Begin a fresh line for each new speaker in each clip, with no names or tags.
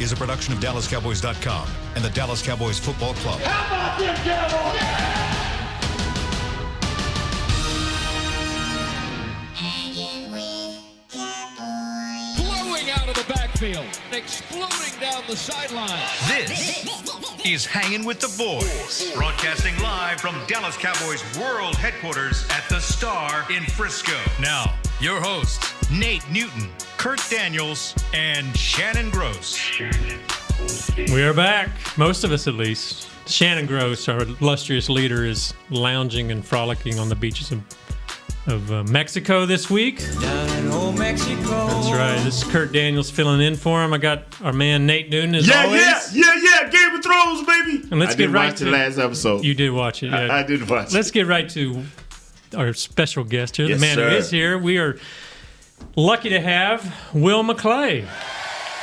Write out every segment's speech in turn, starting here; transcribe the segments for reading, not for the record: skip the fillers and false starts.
is a production of DallasCowboys.com and the Dallas Cowboys Football Club.
How about them Cowboys?
Blowing out of the backfield, exploding down the sideline.
This is Hangin' with the Boys, broadcasting live from Dallas Cowboys World Headquarters at the Star in Frisco. Now, your hosts, Nate Newton, Kurt Daniels, and Shannon Gross.
We are back, most of us at least. Shannon Gross, our illustrious leader, is lounging and frolicking on the beaches of Mexico this week.
Down in old Mexico.
That's right. This is Kurt Daniels filling in for him. I got our man Nate Newton as always.
Yeah. Game of Thrones, baby.
And let's
I
get
did
right
watch
to
the last episode.
You did watch it. Yeah.
I did watch it.
Let's get right to our special guest here,
Yes,
the man
sir.
who is here. We are lucky to have Will McClay.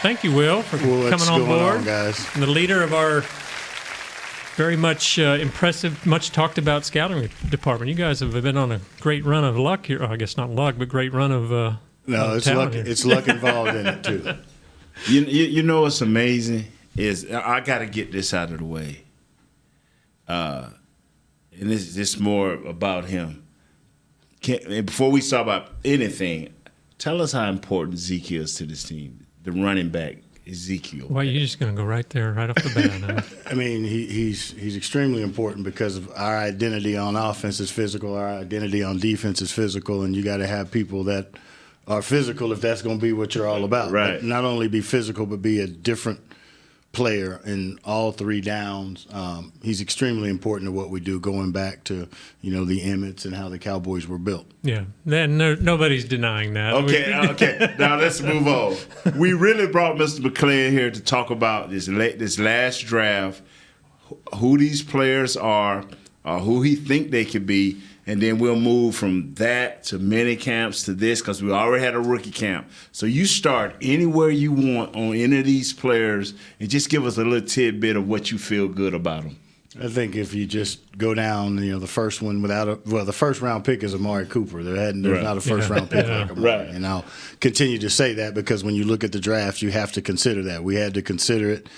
Thank you, Will, for coming on board.
Guys?
And the leader of our very much impressive, much talked about scouting department. You guys have been on a great run of luck here. Oh, I guess not luck, but great run of
No, it's
talent
luck.
here.
It's luck involved in it too. You know what's amazing is I got to get this out of the way. And this is more about him. Before we talk about anything, tell us how important Zeke is to this team. The running back, Ezekiel.
Well, you're just going to go right there, right off the bat. Huh?
I mean, he's extremely important because of our identity on offense is physical, our identity on defense is physical, and you got to have people that are physical if that's going to be what you're all about.
Right.
But not only be physical, but be a different player in all three downs. He's extremely important to what we do, going back to the Emmets and how the Cowboys were built.
Yeah, then nobody's denying that.
Okay. Now let's move on. We really brought Mr. McClay in here to talk about this last draft, who these players are, who he think they could be, and then we'll move from that to mini camps to this because we already had a rookie camp. So you start anywhere you want on any of these players and just give us a little tidbit of what you feel good about them.
I think if you just go down, the first one the first round pick is Amari Cooper. There's not a first round pick like Amari.
Right.
And I'll continue to say that because when you look at the draft, you have to consider that. We had to consider it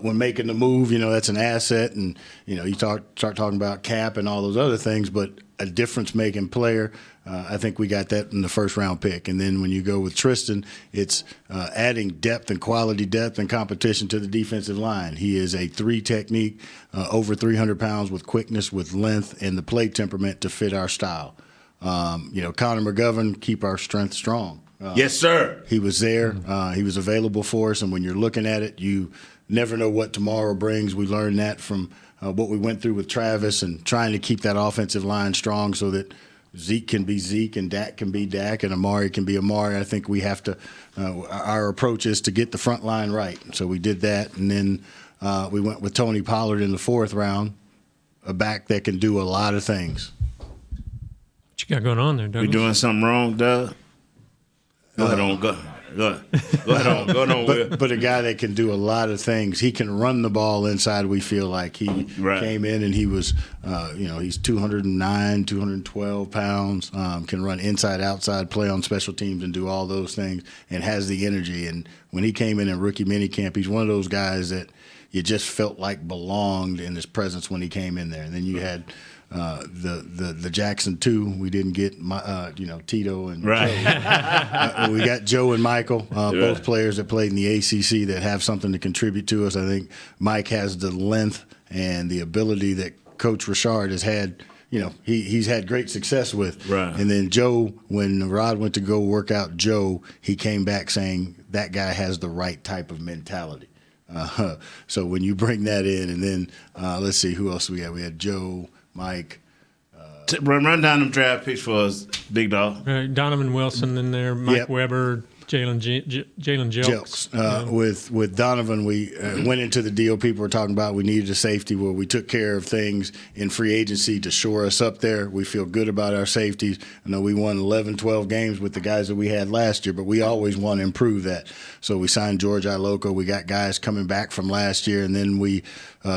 when making the move. That's an asset, and you start talking about cap and all those other things, but a difference-making player. I think we got that in the first-round pick. And then when you go with Tristan, it's adding depth and quality depth and competition to the defensive line. He is a 3 technique, over 300 pounds with quickness, with length, and the play temperament to fit our style. Connor McGovern, keep our strength strong.
Yes, sir.
He was there. He was available for us. And when you're looking at it, you never know what tomorrow brings. We learned that from what we went through with Travis and trying to keep that offensive line strong so that Zeke can be Zeke and Dak can be Dak and Amari can be Amari. I think we have to our approach is to get the front line right. So we did that. And then we went with Tony Pollard in the 4th round, a back that can do a lot of things.
What you got going on there, Douglas?
We doing something wrong, Doug? Go ahead on, Will.
But a guy that can do a lot of things. He can run the ball inside. We feel like he came in and he was, he's 209, 212 pounds, can run inside, outside, play on special teams and do all those things and has the energy. And when he came in rookie minicamp, he's one of those guys that you just felt like belonged in his presence when he came in there. And then you had the Jackson 2. We didn't get Tito and Joe. We got Joe and Michael, both players that played in the ACC that have something to contribute to us. I think Mike has the length and the ability that Coach Richard has had. He's had great success with.
Right.
And then Joe, when Rod went to go work out Joe, he came back saying that guy has the right type of mentality. So when you bring that in, and then let's see who else we had. We had Joe, Mike.
Run down them draft picks for us, big dog.
Donovan Wilson in there, Mike Weber, Jalen Jelks.
With Donovan, we went into the deal. People were talking about we needed a safety. Well, we took care of things in free agency to shore us up there. We feel good about our safeties. I know we won 11, 12 games with the guys that we had last year, but we always want to improve that. So we signed George Iloka. We got guys coming back from last year, and then we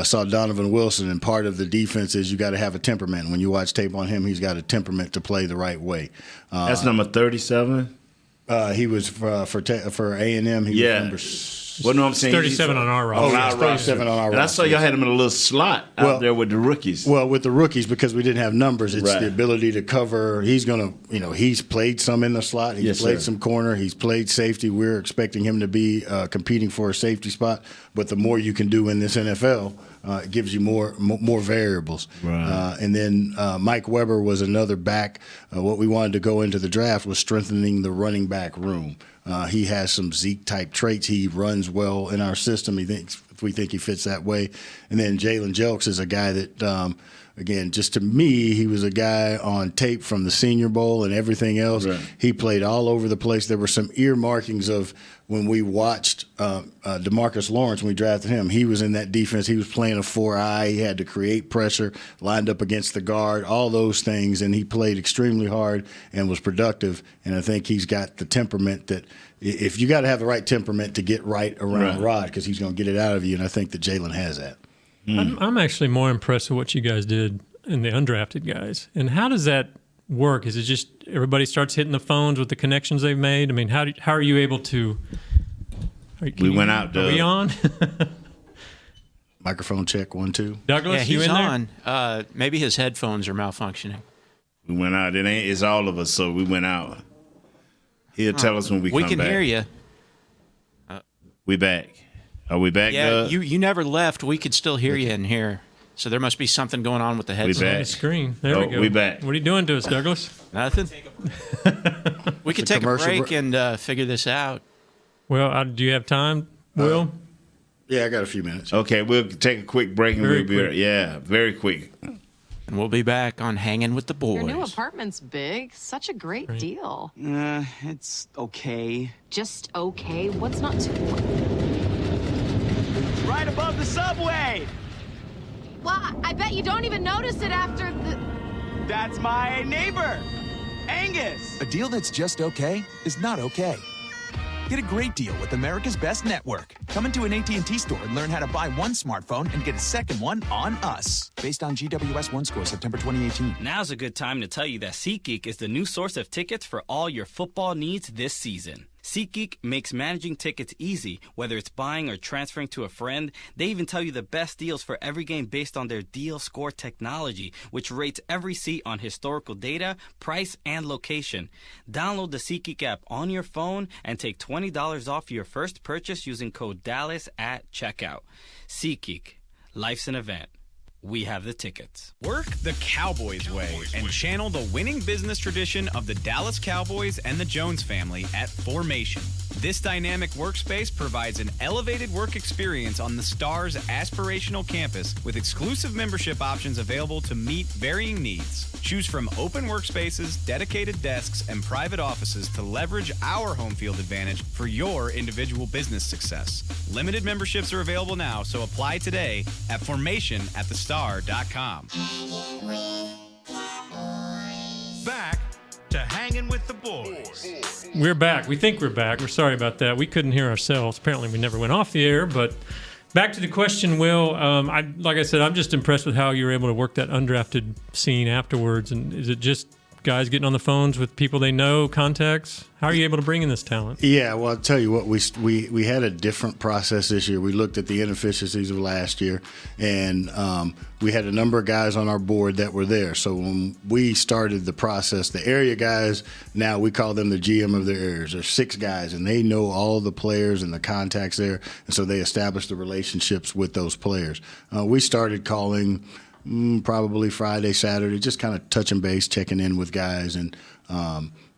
saw Donovan Wilson, and part of the defense is you got to have a temperament. When you watch tape on him, he's got a temperament to play the right way.
That's number 37?
He was for A&M. He was number
Well, no, I'm saying
37 on our roster.
On our
37 on our roster.
And I saw y'all had him in a little slot out there with the rookies.
Well, with the rookies, because we didn't have numbers, it's
Right.
the ability to cover. He's going to, he's played some in the slot. He's played some corner. He's played safety. We're expecting him to be competing for a safety spot. But the more you can do in this NFL, it gives you more variables.
Right.
And then Mike Weber was another back. What we wanted to go into the draft was strengthening the running back room. He has some Zeke-type traits. He runs well in our system. We think he fits that way. And then Jalen Jelks is a guy that, again, just to me, he was a guy on tape from the Senior Bowl and everything else.
Right.
He played all over the place. There were some earmarkings of when we watched DeMarcus Lawrence when we drafted him. He was in that defense. He was playing a 4-eye. He had to create pressure, lined up against the guard, all those things, and he played extremely hard and was productive. And I think he's got the temperament that if you got to have the right temperament to get right around Rod, because he's going to get it out of you, and I think that Jalen has that.
I'm actually more impressed with what you guys did in the undrafted guys. And how does that work? Is it just everybody starts hitting the phones with the connections they've made? I mean, how are you able to?
Went out.
Are we on?
Microphone check 1 2.
Douglas,
yeah, he's
you in
on.
there?
Maybe his headphones are malfunctioning.
We went out. It's all of us, so we went out. He'll tell us when we come back.
We can hear you.
We back. Are we back,
Yeah,
Doug?
you never left. We could still hear you in here. So there must be something going on with the headset.
back.
On the screen. There we go.
We back.
What are you doing to us, Douglas?
Nothing. We could take a break and figure this out.
Well, do you have time, Will?
Yeah, I got a few minutes.
Okay, we'll take a quick break and
Very
we'll be
quick.
right. Yeah, very quick.
And we'll be back on Hangin' with the Boys.
Your new apartment's big. Such a great deal.
It's okay.
Just okay. What's not too?
Right above the subway.
Well, I bet you don't even notice it after the.
That's my neighbor, Angus.
A deal that's just okay is not okay. Get a great deal with America's Best Network. Come into an AT&T store and learn how to buy one smartphone and get a second one on us. Based on GWS 1 score, September 2018.
Now's a good time to tell you that SeatGeek is the new source of tickets for all your football needs this season. SeatGeek makes managing tickets easy, whether it's buying or transferring to a friend. They even tell you the best deals for every game based on their deal score technology, which rates every seat on historical data, price, and location. Download the SeatGeek app on your phone and take $20 off your first purchase using code DALLAS at checkout. SeatGeek. Life's an event. We have the tickets.
Work the Cowboys way and channel the winning business tradition of the Dallas Cowboys and the Jones family at Formation. This dynamic workspace provides an elevated work experience on the Star's aspirational campus with exclusive membership options available to meet varying needs. Choose from open workspaces, dedicated desks, and private offices to leverage our home field advantage for your individual business success. Limited memberships are available now, so apply today at formationatthestar.com.
Back to Hanging with the Boys.
We're back. We think we're back. We're sorry about that. We couldn't hear ourselves. Apparently, we never went off the air. But back to the question, Will. Like I said, I'm just impressed with how you were able to work that undrafted scene afterwards. And is it just guys getting on the phones with people they know, contacts? How are you able to bring in this talent?
Yeah, well, I'll tell you what, we had a different process this year. We looked at the inefficiencies of last year, and we had a number of guys on our board that were there. So when we started the process, the area guys, now we call them the GM of their areas. There's 6 guys, and they know all the players and the contacts there, and so they established the relationships with those players. We started calling probably Friday, Saturday, just kind of touching base, checking in with guys, and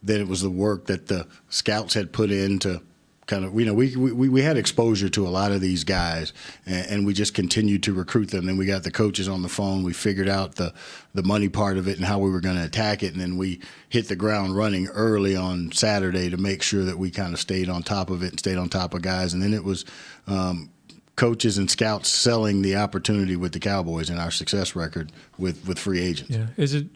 then it was the work that the scouts had put in to kind of, we had exposure to a lot of these guys, and we just continued to recruit them. Then we got the coaches on the phone. We figured out the money part of it and how we were going to attack it, and then we hit the ground running early on Saturday to make sure that we kind of stayed on top of it and stayed on top of guys. And then it was coaches and scouts selling the opportunity with the Cowboys and our success record with free agents.
Yeah. Is it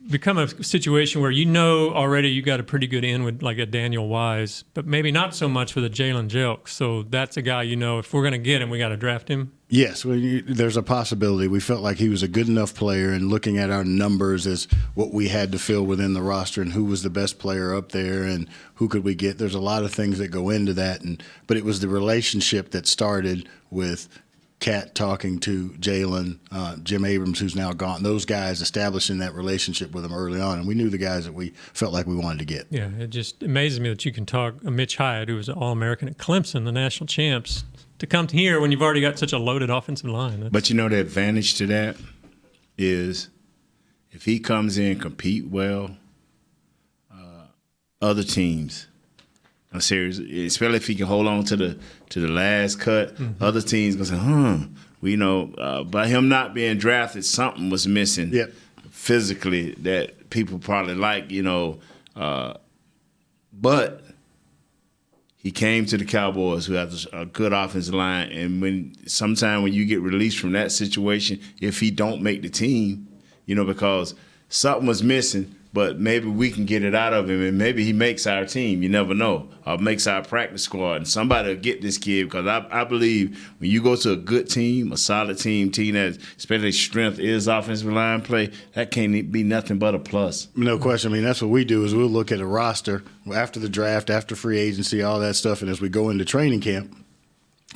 become a situation where you know already you got a pretty good in with like a Daniel Wise, but maybe not so much with a Jalen Jelks. So that's a guy, you know, if we're going to get him, we got to draft him.
Yes, there's a possibility. We felt like he was a good enough player, and looking at our numbers as what we had to fill within the roster and who was the best player up there and who could we get. There's a lot of things that go into that, but it was the relationship that started with Cat talking to Jalen, Jim Abrams, who's now gone, those guys establishing that relationship with him early on. And we knew the guys that we felt like we wanted to get.
Yeah, it just amazes me that you can talk Mitch Hyatt, who was an All-American at Clemson, the national champs, to come here when you've already got such a loaded offensive line.
But you know the advantage to that is if he comes in and compete well, other teams – I'm serious, especially if he can hold on to the last cut. Mm-hmm. Other teams gonna say, we know by him not being drafted, something was missing physically that people probably like, you know. But he came to the Cowboys, who have a good offensive line, and sometime when you get released from that situation, if he don't make the team, you know, because something was missing. But maybe we can get it out of him, and maybe he makes our team. You never know. Or makes our practice squad. And somebody will get this kid, because I believe when you go to a good team, a solid team that especially strength is offensive line play, that can't be nothing but a plus.
No question. I mean, that's what we do is we'll look at a roster after the draft, after free agency, all that stuff, and as we go into training camp,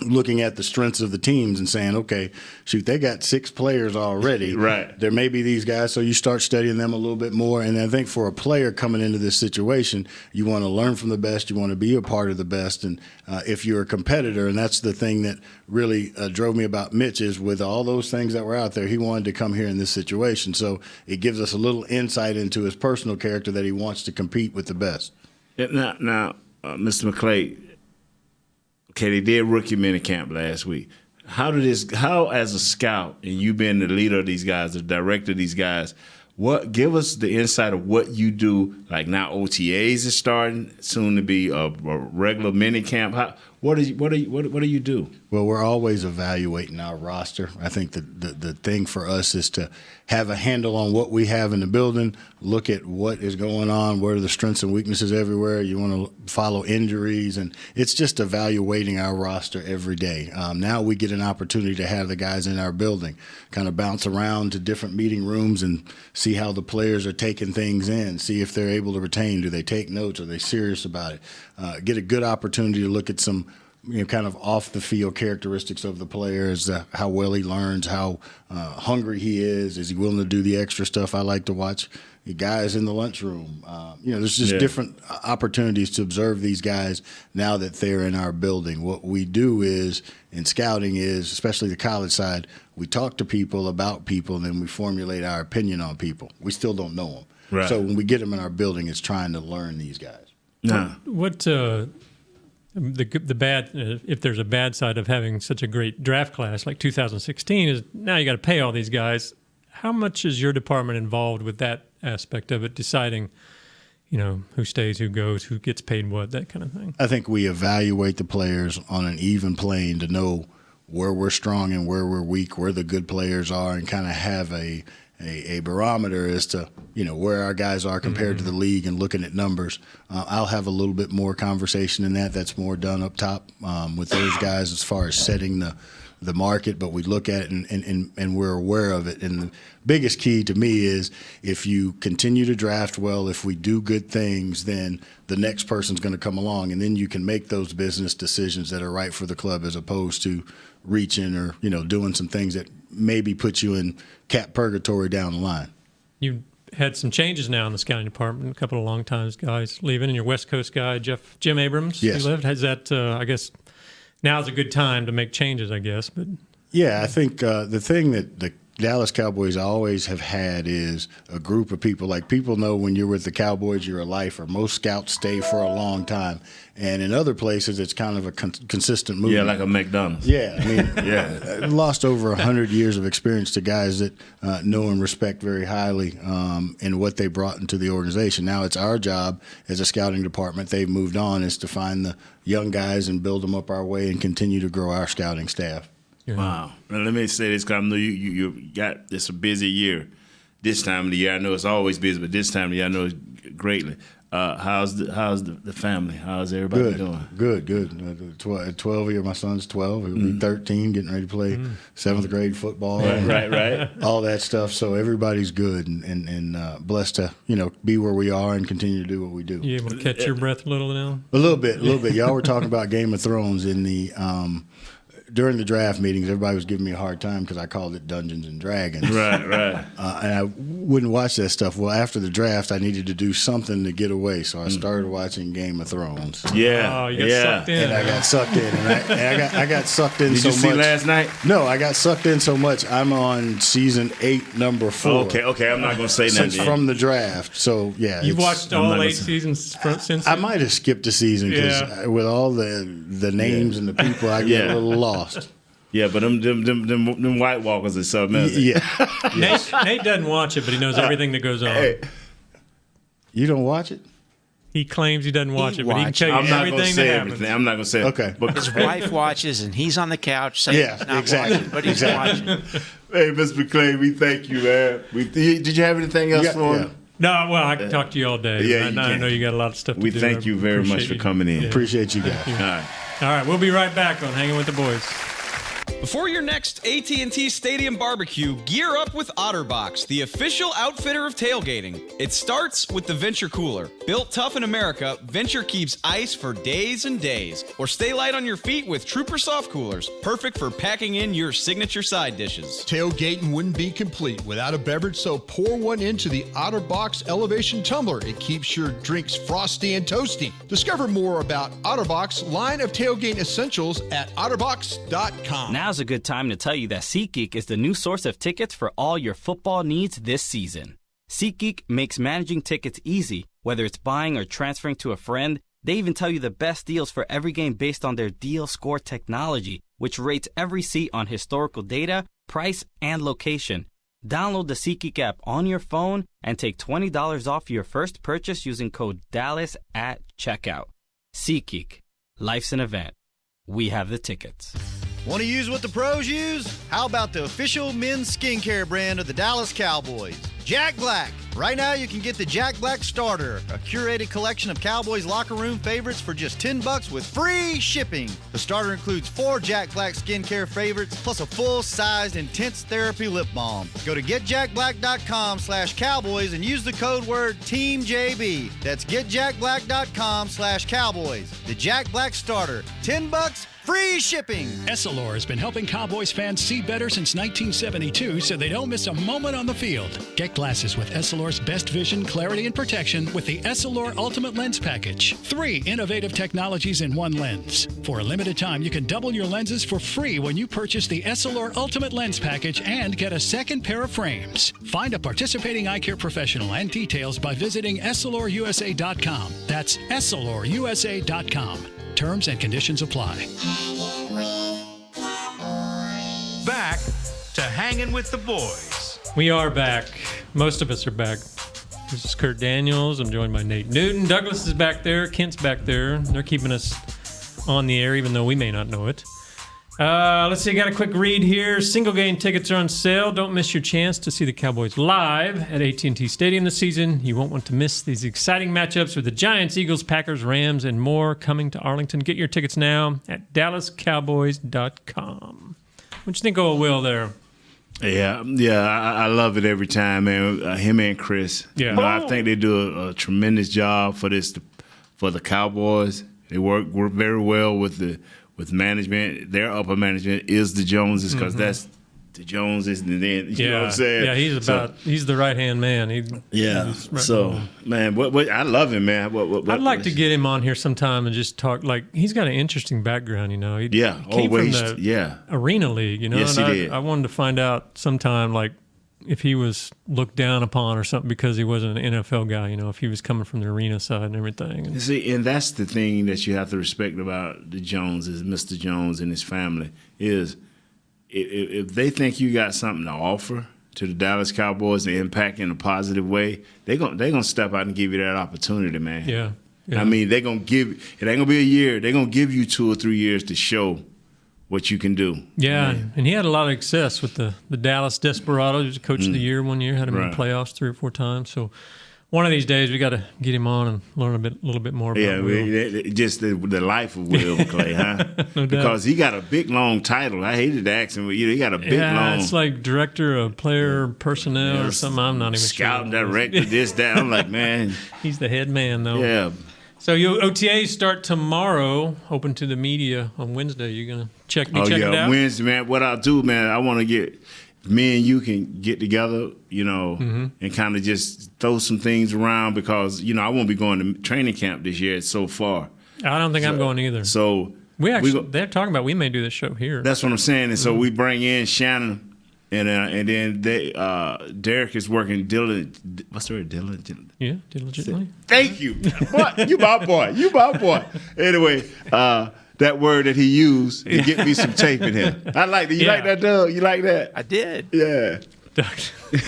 looking at the strengths of the teams and saying, okay, shoot, they got 6 players already.
Right.
There may be these guys, so you start studying them a little bit more. And I think for a player coming into this situation, you want to learn from the best. You want to be a part of the best. And if you're a competitor, and that's the thing that really drove me about Mitch is with all those things that were out there, he wanted to come here in this situation. So it gives us a little insight into his personal character that he wants to compete with the best.
Now, Mr. McClay, okay, they did rookie minicamp last week. How as a scout, and you being the leader of these guys, the director of these guys, give us the insight of what you do? Like now, OTAs is starting soon to be a regular minicamp. What do you do?
Well, we're always evaluating our roster. I think the thing for us is to have a handle on what we have in the building, look at what is going on, what are the strengths and weaknesses everywhere. You want to follow injuries, and it's just evaluating our roster every day. Now we get an opportunity to have the guys in our building kind of bounce around to different meeting rooms and see how the players are taking things in, see if they're able to retain. Do they take notes? Are they serious about it? Get a good opportunity to look at some kind of off-the-field characteristics of the players, how well he learns, how hungry he is he willing to do the extra stuff. I like to watch the guys in the lunchroom. There's just different opportunities to observe these guys now that they're in our building. What we do is, in scouting is, especially the college side, we talk to people about people, and then we formulate our opinion on people. We still don't know them.
Right.
So when we get them in our building, it's trying to learn these guys.
What the bad, if there's a bad side of having such a great draft class like 2016 is now you got to pay all these guys. How much is your department involved with that aspect of it, deciding, who stays, who goes, who gets paid what, that kind of thing?
I think we evaluate the players on an even plane to know where we're strong and where we're weak, where the good players are, and kind of have a barometer as to where our guys are compared to the league and looking at numbers. I'll have a little bit more conversation in that. That's more done up top with those guys as far as setting the market, but we look at it and we're aware of it. And the biggest key to me is if you continue to draft well, if we do good things, then the next person's going to come along, and then you can make those business decisions that are right for the club as opposed to reaching or doing some things that maybe put you in cap purgatory down the line.
You had some changes now in the scouting department. A couple of long times guys leaving, and your West Coast guy Jim Abrams.
Yes.
He left. Has that? I guess now's a good time to make changes. I guess, but
yeah, I think the thing that the Dallas Cowboys always have had is a group of people. Like, people know when you're with the Cowboys, you're a lifer. Most scouts stay for a long time. And in other places, it's kind of a consistent movement.
Yeah, like a McDonald's.
Yeah, I mean, lost over 100 years of experience to guys that know and respect very highly in what they brought into the organization. Now it's our job as a scouting department. They've moved on, is to find the young guys and build them up our way and continue to grow our scouting staff.
Wow. Now, let me say this, because I know you got this a busy year. this time of the year. I know it's always busy, but this time of the year I know it's greatly. How's the family? How's everybody doing?
Good. 12 year, my son's 12. He'll be 13, getting ready to play 7th grade football.
Right.
All that stuff. So everybody's good and blessed to be where we are and continue to do what we do.
You able to catch your breath a little now?
A little bit. Y'all were talking about Game of Thrones in the during the draft meetings. Everybody was giving me a hard time because I called it Dungeons and Dragons.
Right.
And I wouldn't watch that stuff. Well, after the draft, I needed to do something to get away, so I started watching Game of Thrones.
Yeah.
Oh, you got sucked in.
And I got sucked in. And I got sucked in
Did
so
you
much.
see last night?
No, I got sucked in so much. I'm on season 8, number 4.
Okay. I'm not going to say nothing.
Since from the draft. So, yeah.
You've watched all 8 seasons since?
I might have skipped a season because with all the names and the people, I get a little lost.
Yeah, but them White Walkers are something else.
Yeah.
Nate doesn't watch it, but he knows everything that goes on.
Hey.
You don't watch it?
He claims he doesn't watch it, but he can tell you
I'm not
everything that happens.
I'm not going to say
Okay.
But
His wife watches, and he's on the couch saying he's not watching, but he's watching.
Hey, Mr. McClay, we thank you, man. Did you have anything else for him?
No, well, I can talk to you all day.
Yeah,
I know you got a lot of stuff to do.
We thank you very much for coming in.
Appreciate you guys.
All
right, we'll be right back on Hanging with the Boys.
Before your next AT&T Stadium barbecue, gear up with OtterBox, the official outfitter of tailgating. It starts with the Venture Cooler. Built tough in America, Venture keeps ice for days and days. Or stay light on your feet with Trooper Soft Coolers, perfect for packing in your signature side dishes.
Tailgating wouldn't be complete without a beverage, so pour one into the OtterBox Elevation Tumbler. It keeps your drinks frosty and toasty. Discover more about OtterBox line of tailgate essentials at otterbox.com.
Now's a good time to tell you that SeatGeek is the new source of tickets for all your football needs this season. SeatGeek makes managing tickets easy, whether it's buying or transferring to a friend. They even tell you the best deals for every game based on their deal score technology, which rates every seat on historical data, price, and location. Download the SeatGeek app on your phone and take $20 off your first purchase using code DALLAS at checkout. SeatGeek. Life's an event. We have the tickets.
Want to use what the pros use? How about the official men's skincare brand of the Dallas Cowboys, Jack Black. Right now you can get the Jack Black Starter, a curated collection of Cowboys locker room favorites for just $10 with free shipping. The starter includes 4 Jack Black skincare favorites plus a full-sized intense therapy lip balm. Go to getjackblack.com/Cowboys and use the code word TEAMJB. That's getjackblack.com/Cowboys. The Jack Black Starter, $10, free shipping.
Essilor has been helping Cowboys fans see better since 1972 so they don't miss a moment on the field. Get glasses with Essilor's best vision, clarity, and protection with the Essilor Ultimate Lens Package. 3 innovative technologies in one lens. For a limited time, you can double your lenses for free when you purchase the Essilor Ultimate Lens Package and get a second pair of frames. Find a participating eye care professional and details by visiting EssilorUSA.com. That's EssilorUSA.com. Terms and conditions apply.
Back to Hanging with the Boys.
We are back. Most of us are back. This is Kurt Daniels. I'm joined by Nate Newton. Douglas is back there. Kent's back there. They're keeping us on the air, even though we may not know it. Let's see. I got a quick read here. Single game tickets are on sale. Don't miss your chance to see the Cowboys live at AT&T Stadium this season. You won't want to miss these exciting matchups with the Giants, Eagles, Packers, Rams, and more coming to Arlington. Get your tickets now at DallasCowboys.com. What you think of Will there?
Yeah, I love it every time, man. Him and Chris.
Yeah,
I think they do a tremendous job for the Cowboys. They work very well with management. Their upper management is the Joneses because that's the Joneses, and then you know what I'm saying.
Yeah, he's the right hand man.
Man, what I love him, man.
I'd like to get him on here sometime and just talk. Like, he's got an interesting background, you know. He came from the Arena League, you know.
Yes,
and
he did.
I wanted to find out sometime, like, if he was looked down upon or something because he wasn't an NFL guy, you know, if he was coming from the arena side and everything.
See, and that's the thing that you have to respect about the Joneses, Mr. Jones and his family, is if they think you got something to offer to the Dallas Cowboys and impact in a positive way, they're gonna step out and give you that opportunity, man.
Yeah.
I mean, they're gonna give it ain't gonna be a year. They're gonna give you 2 or 3 years to show what you can do.
Yeah, and he had a lot of success with the Dallas Desperados. He was coach of the year one year, had him in the playoffs 3 or 4 times. So one of these days we got to get him on and learn a little bit more about Will.
Just the life of Will McClay, huh?
No doubt.
Because he got a big, long title. I hated to ask him, but he got a big, long.
It's like director of player personnel or something. I'm not even
scout
sure.
director, this, that. I'm like, man.
He's the head man, though.
Yeah.
So your OTAs start tomorrow, open to the media on Wednesday. You're going to check it out?
Wednesday, man. What I'll do, man, I want to get me and you can get together, and kind of just throw some things around because, I won't be going to training camp this year. It's so far.
I don't think I'm going either.
So
they're talking about we may do this show here.
That's what I'm saying. And so we bring in Shannon. And then Derek is working diligently. What's the word? Diligently?
Yeah, diligently.
Thank you. Boy, you my boy. You my boy. Anyway, that word that he used to get me some tape in here. I like that. You like that, Doug? You like that?
I did.
Yeah.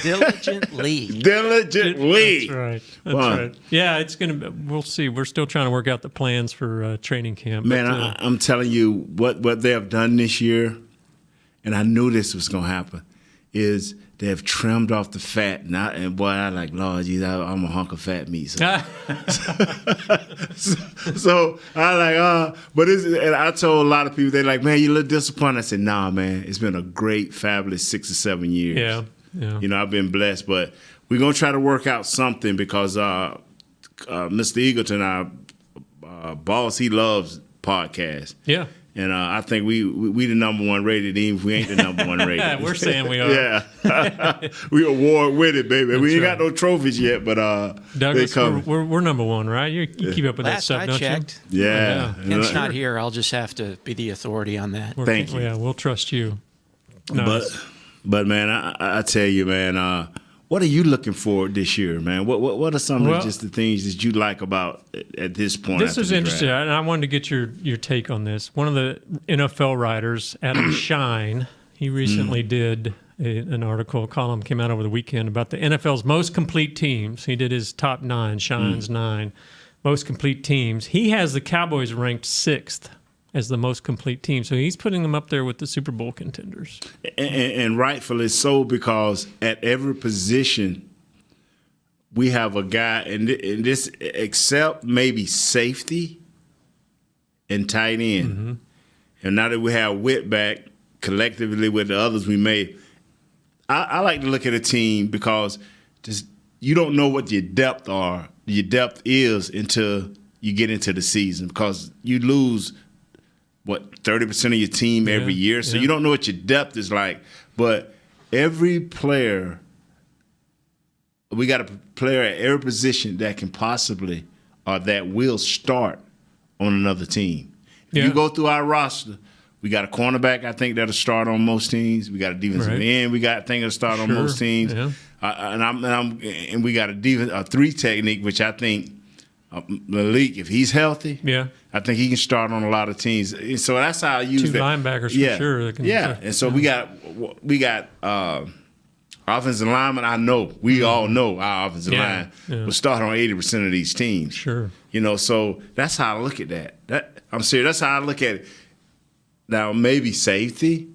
Diligently.
Diligently.
That's right. That's right. Yeah, it's we'll see. We're still trying to work out the plans for training camp.
Man, I'm telling you what they have done this year, and I knew this was going to happen, is they have trimmed off the fat. And boy, I like, Lord Jesus, I'm a hunk of fat meat. So, so I like, and I told a lot of people, they're like, man, you look disappointed. I said, nah, man, it's been a great, fabulous 6 or 7 years.
Yeah.
I've been blessed, but we're going to try to work out something because Mr. Eagleton, our boss, he loves podcasts.
Yeah.
And I think we the number one rated, even if we ain't the number one rated.
We're saying we are.
Yeah. We award winning, baby. We ain't got no trophies yet, but
Douglas, we're number one, right? You keep up with that stuff, don't
checked.
you? Yeah.
Ken's not here. I'll just have to be the authority on that.
Thank you.
Yeah, we'll trust you. Nice.
But man, I tell you, man, what are you looking for this year, man? What are some of just the things that you like about at this point?
This is interesting, and I wanted to get your take on this. One of the NFL writers, Adam Shine, he recently did an article, a column came out over the weekend about the NFL's most complete teams. He did his top 9, Shine's 9 most complete teams. He has the Cowboys ranked 6th as the most complete team. So he's putting them up there with the Super Bowl contenders.
And rightfully so, because at every position we have a guy, and this except maybe safety and tight end. Mm-hmm. And now that we have Witt back collectively with the others we made, I like to look at a team because you don't know what your depth is until you get into the season, because you lose – 30% of your team every year. So you don't know what your depth is like. But every player, we got a player at every position that can possibly or that will start on another team. If you go through our roster, we got a cornerback, I think, that'll start on most teams. We got a defensive end, I think that'll start on most teams. Yeah. And we got a 3 technique, which I think Malik, if he's healthy, I think he can start on a lot of teams. So that's how I use
2 linebackers for sure.
And so we got offensive linemen. I know we all know our offensive line will start on 80% of these teams.
Sure,
so that's how I look at that. I'm serious. That's how I look at it. Now maybe safety,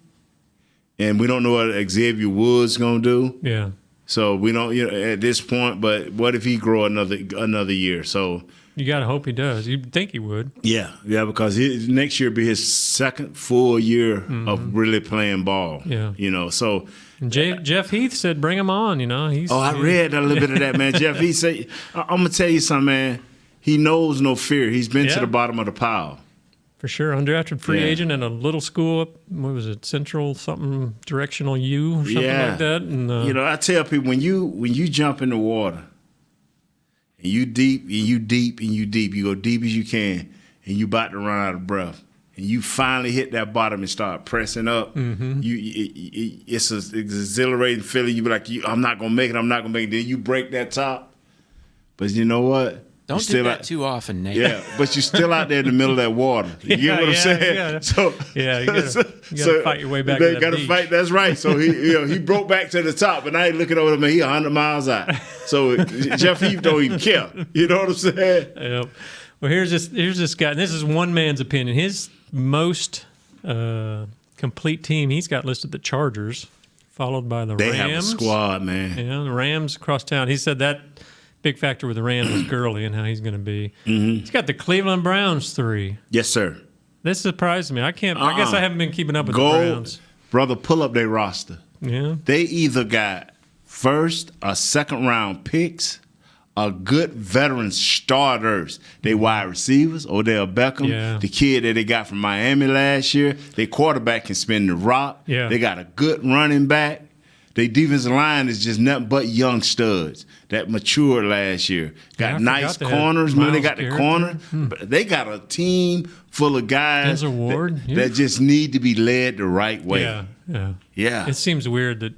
and we don't know what Xavier Woods gonna do.
Yeah.
So we don't, at this point. But what if he grow another year? So
you got to hope he does. You'd think he would.
Yeah, because next year will be his second full year of really playing ball.
Yeah,
So
and Jeff Heath said, "Bring him on."
I read a little bit of that, man. Jeff Heath said, "I'm gonna tell you something, man. He knows no fear. He's been to the bottom of the pile."
For sure, undrafted free agent in a little school up, what was it, Central something Directional U or something like that. And
I tell people, when you jump in the water and you deep and you deep and you deep, you go deep as you can, and you about to run out of breath, and you finally hit that bottom and start pressing up. Mm-hmm. It's an exhilarating feeling. You be like, I'm not gonna make it. I'm not gonna make it. Then you break that top, but you know what?
Don't do that too often, Nate.
Yeah, but you're still out there in the middle of that water. You get what I'm saying?
You gotta fight your way back to that
gotta
beach.
Fight. That's right. So he broke back to the top, and I ain't looking over him. He 100 miles out. So Jeff Heath don't even care. You know what I'm saying?
Yep. Well, here's this guy, and this is one man's opinion. His most complete team he's got listed the Chargers, followed by the Rams.
They have a squad, man.
Yeah, the Rams across town. He said that big factor with the Rams is Gurley and how he's going to be. Mm-hmm. He's got the Cleveland Browns 3.
Yes, sir.
This surprised me. I can't. I guess I haven't been keeping up with the Browns.
Brother, pull up their roster.
Yeah.
They either got first or second round picks or good veteran starters. They wide receivers, Odell Beckham, the kid that they got from Miami last year. Their quarterback can spin the rock.
Yeah.
They got a good running back. Their defensive line is just nothing but young studs that matured last year. Got nice corners. Remember they got the corner? But they got a team full of guys that just need to be led the right way.
Yeah. It seems weird that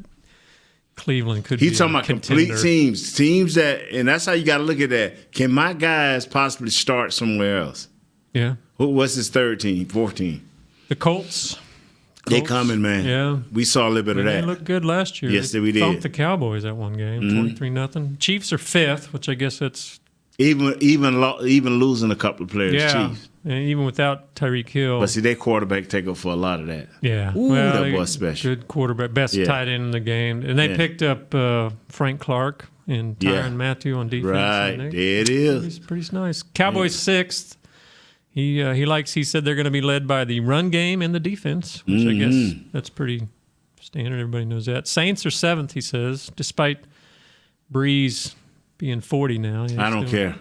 Cleveland could be
He's talking about complete teams. Teams that, and that's how you got to look at that. Can my guys possibly start somewhere else?
Yeah.
What's his third team, fourth team?
The Colts.
They coming, man.
Yeah.
We saw a little bit of that.
They looked good last year.
Yes, we did.
Thumped the Cowboys that one game, 23-0. Chiefs are 5th, which I guess that's
even losing a couple of players.
Yeah.
Chiefs.
And even without Tyreek Hill.
But see, their quarterback take up for a lot of that.
Yeah.
Ooh, that was special.
Good quarterback, best tight end in the game. And they picked up Frank Clark and Tyrann Mathieu on defense.
Right. There it is.
He's pretty nice. Cowboys 6th. He said they're going to be led by the run game and the defense, which I guess that's pretty standard. Everybody knows that. Saints are 7th, he says, despite Breeze being 40 now.
I don't care.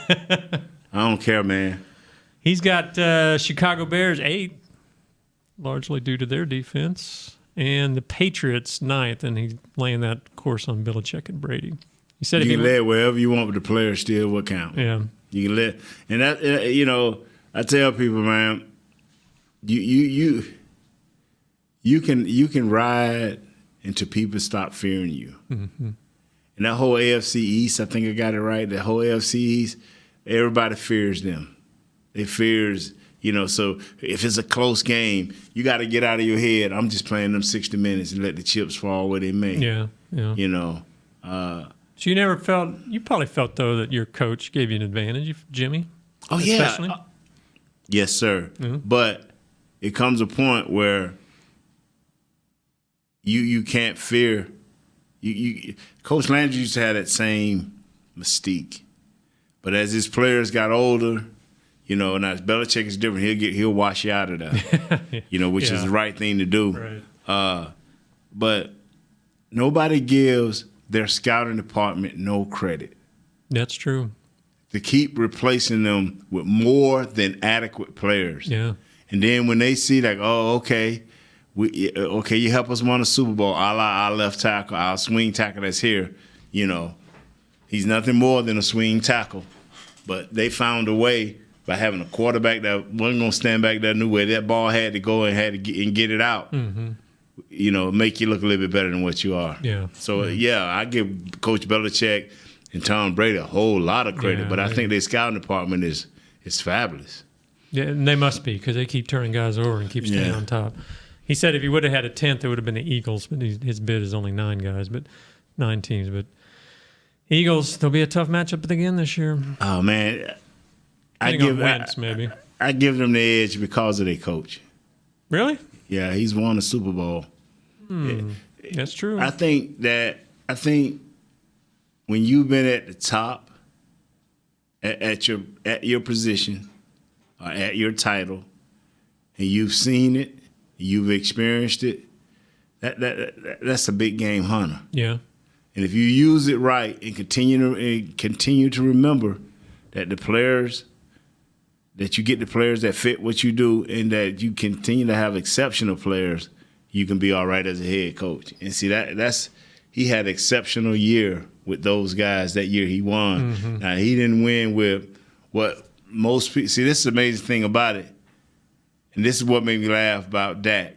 I don't care, man.
He's got Chicago Bears 8th, largely due to their defense, and the Patriots 9th, and he's laying that course on Belichick and Brady. He said
you can lay it wherever you want, but the players still will count.
Yeah.
You can let, and that I tell people, man, you can ride until people stop fearing you.
Mm-hmm.
And that whole AFC East, I think I got it right. That whole AFC East, everybody fears them. It fears, So if it's a close game, you got to get out of your head. I'm just playing them 60 minutes and let the chips fall where they may.
Yeah. So you probably felt though that your coach gave you an advantage, Jimmy.
Oh
especially?
Yeah. Yes, sir.
Mm-hmm.
But it comes a point where you can't fear. Coach Landry used to have that same mystique, but as his players got older, now Belichick is different. He'll wash you out of there, which is the right thing to do.
Right.
But nobody gives their scouting department no credit.
That's true.
To keep replacing them with more than adequate players.
Yeah.
And then when they see okay, you help us win a Super Bowl, a la our left tackle, our swing tackle that's here, he's nothing more than a swing tackle. But they found a way by having a quarterback that wasn't going to stand back there, knew where that ball had to go and had to get it out.
Mm-hmm.
Make you look a little bit better than what you are.
Yeah.
So, I give Coach Belichick and Tom Brady a whole lot of credit, but I think their scouting department is fabulous.
Yeah, and they must be because they keep turning guys over and keep staying on top. He said if he would have had a 10th, it would have been the Eagles, but his bid is only 9 teams. But Eagles, there'll be a tough matchup again this year.
Oh, man. I give them the edge because of their coach.
Really?
Yeah, he's won a Super Bowl.
That's true.
I think when you've been at the top, at your position, or at your title, and you've seen it, you've experienced it, that's a big game hunter.
Yeah.
And if you use it right and continue to remember that you get the players that fit what you do, and that you continue to have exceptional players, you can be all right as a head coach. And see he had an exceptional year with those guys that year he won.
Mm-hmm.
Now, he didn't win with what most people – see, this is the amazing thing about it, and this is what made me laugh about Dak.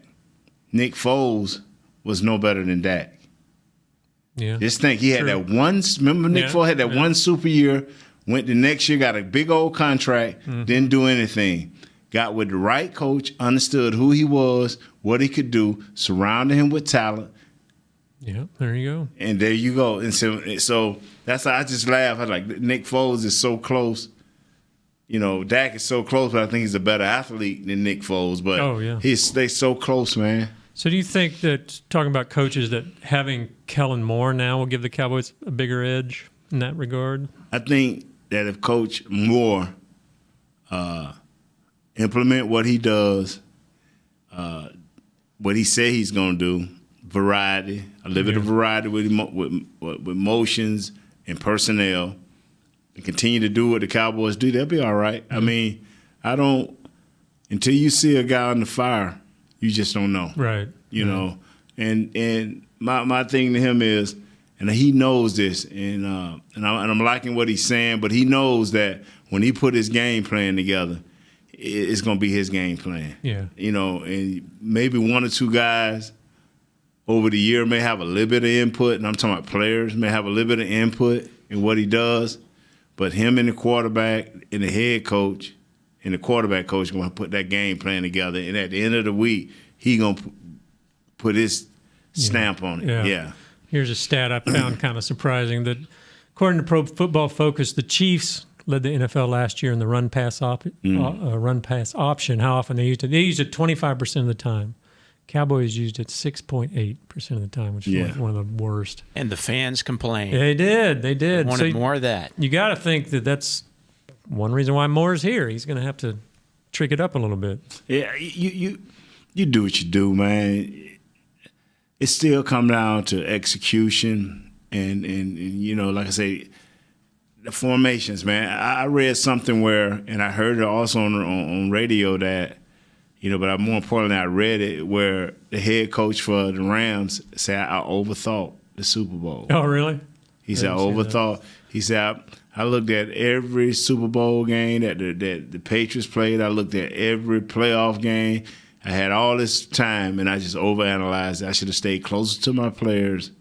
Nick Foles was no better than Dak.
Yeah.
Just think, he had that one – remember Nick Foles had that one super year, went the next year, got a big old contract, didn't do anything. Got with the right coach, understood who he was, what he could do, surrounded him with talent.
Yeah, there you go.
And there you go. And so that's how I just laugh. I like Nick Foles is so close Dak is so close, but I think he's a better athlete than Nick Foles. But they so close, man.
So do you think that, talking about coaches, that having Kellen Moore now will give the Cowboys a bigger edge in that regard?
I think that if Coach Moore implement what he does, what he said he's going to do, variety, a little bit of variety with motions and personnel, and continue to do what the Cowboys do, they'll be all right. I mean, until you see a guy on the fire, you just don't know.
Right.
You know, and my thing to him is, and he knows this, and I'm liking what he's saying, but he knows that when he put his game plan together, it's going to be his game plan.
Yeah.
And maybe one or two guys over the year may have a little bit of input, and I'm talking about players may have a little bit of input in what he does, but him and the quarterback and the head coach and the quarterback coach are going to put that game plan together, and at the end of the week, he going to put his stamp on it. Yeah.
Here's a stat I found kind of surprising, that according to Pro Football Focus, the Chiefs led the NFL last year in the run pass option. How often they used it? They used it 25% of the time. Cowboys used it 6.8% of the time, which is one of the worst.
And the fans complained.
They did. They
wanted more of that.
You got to think that that's one reason why Moore's here. He's going to have to trick it up a little bit.
Yeah, you do what you do, man. It still comes down to execution and like I say, the formations, man. I read something where, and I heard it also on radio that, but more importantly, I read it where the head coach for the Rams said, I overthought the Super Bowl.
Oh, really?
He said, I overthought. He said, I looked at every Super Bowl game that the Patriots played. I looked at every playoff game. I had all this time, and I just overanalyzed it. I should have stayed closer to my players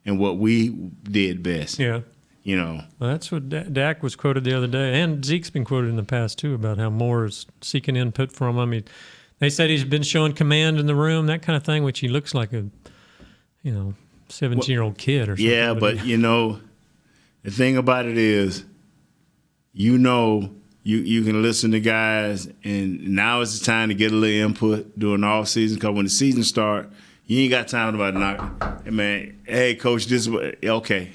and what we did best.
Yeah. Well, that's what Dak was quoted the other day, and Zeke's been quoted in the past too, about how Moore is seeking input from him. They said he's been showing command in the room, that kind of thing, which he looks like a 17-year-old kid or something.
Yeah, but the thing about it is, you can listen to guys, and now is the time to get a little input during the off season, because when the season starts, you ain't got time about knocking. Man, hey, coach, this is okay.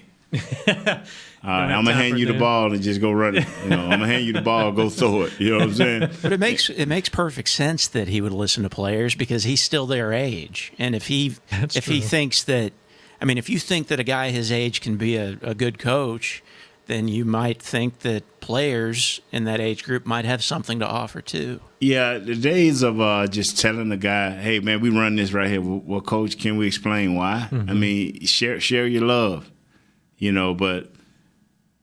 I'm gonna hand you the ball and just go run it. I'm gonna hand you the ball, go throw it. You know what I'm saying?
But it makes perfect sense that he would listen to players, because he's still their age. And if he thinks that, if you think that a guy his age can be a good coach, then you might think that players in that age group might have something to offer too.
Yeah, the days of just telling the guy, hey man, we run this right here. Well, coach, can we explain why?
Mm-hmm.
Share your love. But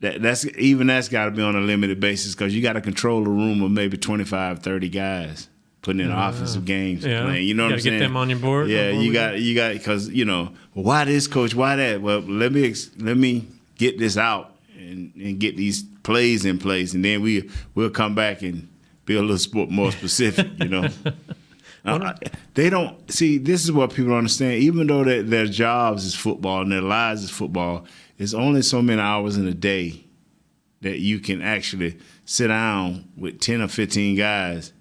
that's got to be on a limited basis, because you got to control a room of maybe 25, 30 guys putting in offensive games. Playing. You know what I'm saying?
Get them on your board.
Yeah, you got because why this, coach? Why that? Well, let me get this out and get these plays in place, and then we'll come back and be a little more specific. They don't see. This is what people don't understand. Even though their jobs is football and their lives is football, it's only so many hours in a day that you can actually sit down with 10 or 15 guys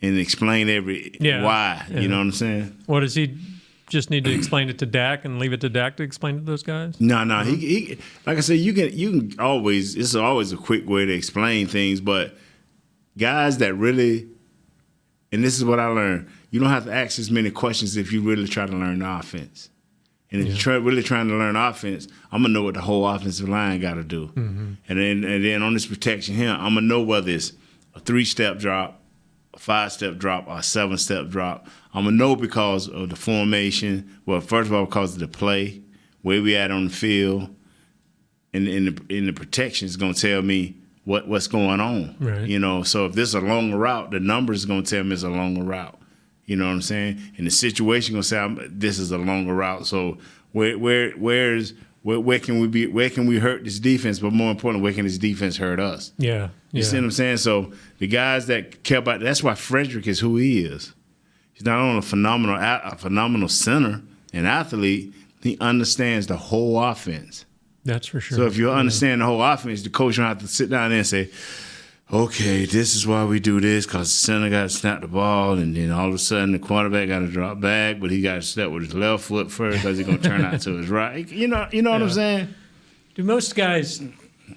and explain why. You know what I'm saying?
What does he just need to explain it to Dak and leave it to Dak to explain it to those guys?
No. He like I said, you can always. It's always a quick way to explain things, but guys that really. And this is what I learned. You don't have to ask as many questions if you really try to learn the offense. And if you're really trying to learn offense, I'm going to know what the whole offensive line got to do.
Mm-hmm.
And then on this protection here, I'm going to know whether it's a 3-step drop, a 5-step drop, or a 7-step drop. I'm going to know because of the formation. Well, first of all, because of the play, where we at on the field. And the protection is going to tell me what's going on.
Right.
So if this is a longer route, the numbers is going to tell me it's a longer route. You know what I'm saying? And the situation going to say this is a longer route. So where can we be? Where can we hurt this defense? But more importantly, where can this defense hurt us?
Yeah.
You see what I'm saying? So the guys that care about that's why Frederick is who he is. He's not only a phenomenal center and athlete. He understands the whole offense.
That's for sure.
So if you understand the whole offense, the coach don't have to sit down there and say, okay, this is why we do this, because the center got to snap the ball, and then all of a sudden the quarterback got to drop back, but he got to step with his left foot first because he's going to turn out to his right. You know what I'm saying?
Do most guys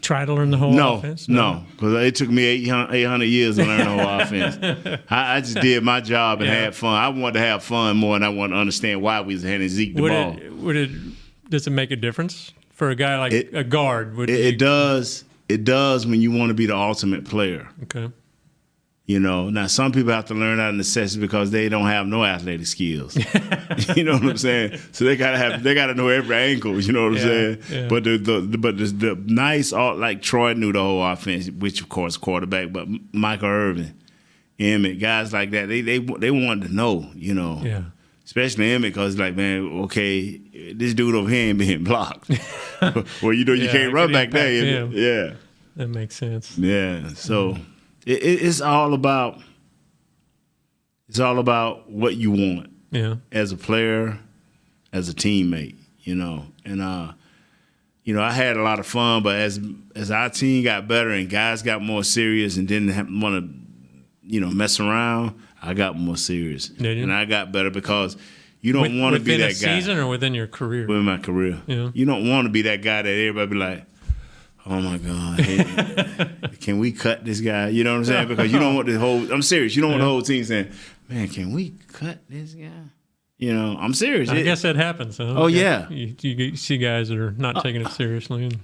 try to learn the whole offense?
No, because it took me 800 years to learn the whole offense. I just did my job and had fun. I wanted to have fun more, and I wanted to understand why we was handing Zeke the ball.
Does it make a difference for a guy like a guard?
It does. It does when you want to be the ultimate player.
Okay.
You know, now some people have to learn out of necessity because they don't have no athletic skills. You know what I'm saying? So they gotta know every angle. You know what I'm saying?
Yeah.
But the nice, like Troy knew the whole offense, which of course quarterback, but Michael Irvin, Emmett, guys like that, they wanted to know. You know, especially Emmett, because like, man, okay, this dude over here ain't being blocked. Well, you know, you can't run back there. Yeah,
that makes sense.
Yeah, so. It's all about what you want as a player, as a teammate, you know. And you know, I had a lot of fun, but as our team got better and guys got more serious and didn't want to, you know, mess around, I got more serious. And I got better because you don't want to be that guy.
Within a season or within your career?
Within my career. Yeah. You don't want to be that guy that everybody be like, oh my God, can we cut this guy? You know what I'm saying? Because you don't want the whole, I'm serious, you don't want the whole team saying, man, can we cut this guy? You know, I'm serious.
I guess that happens. Huh?
Oh, yeah.
You see guys that are not taking it seriously.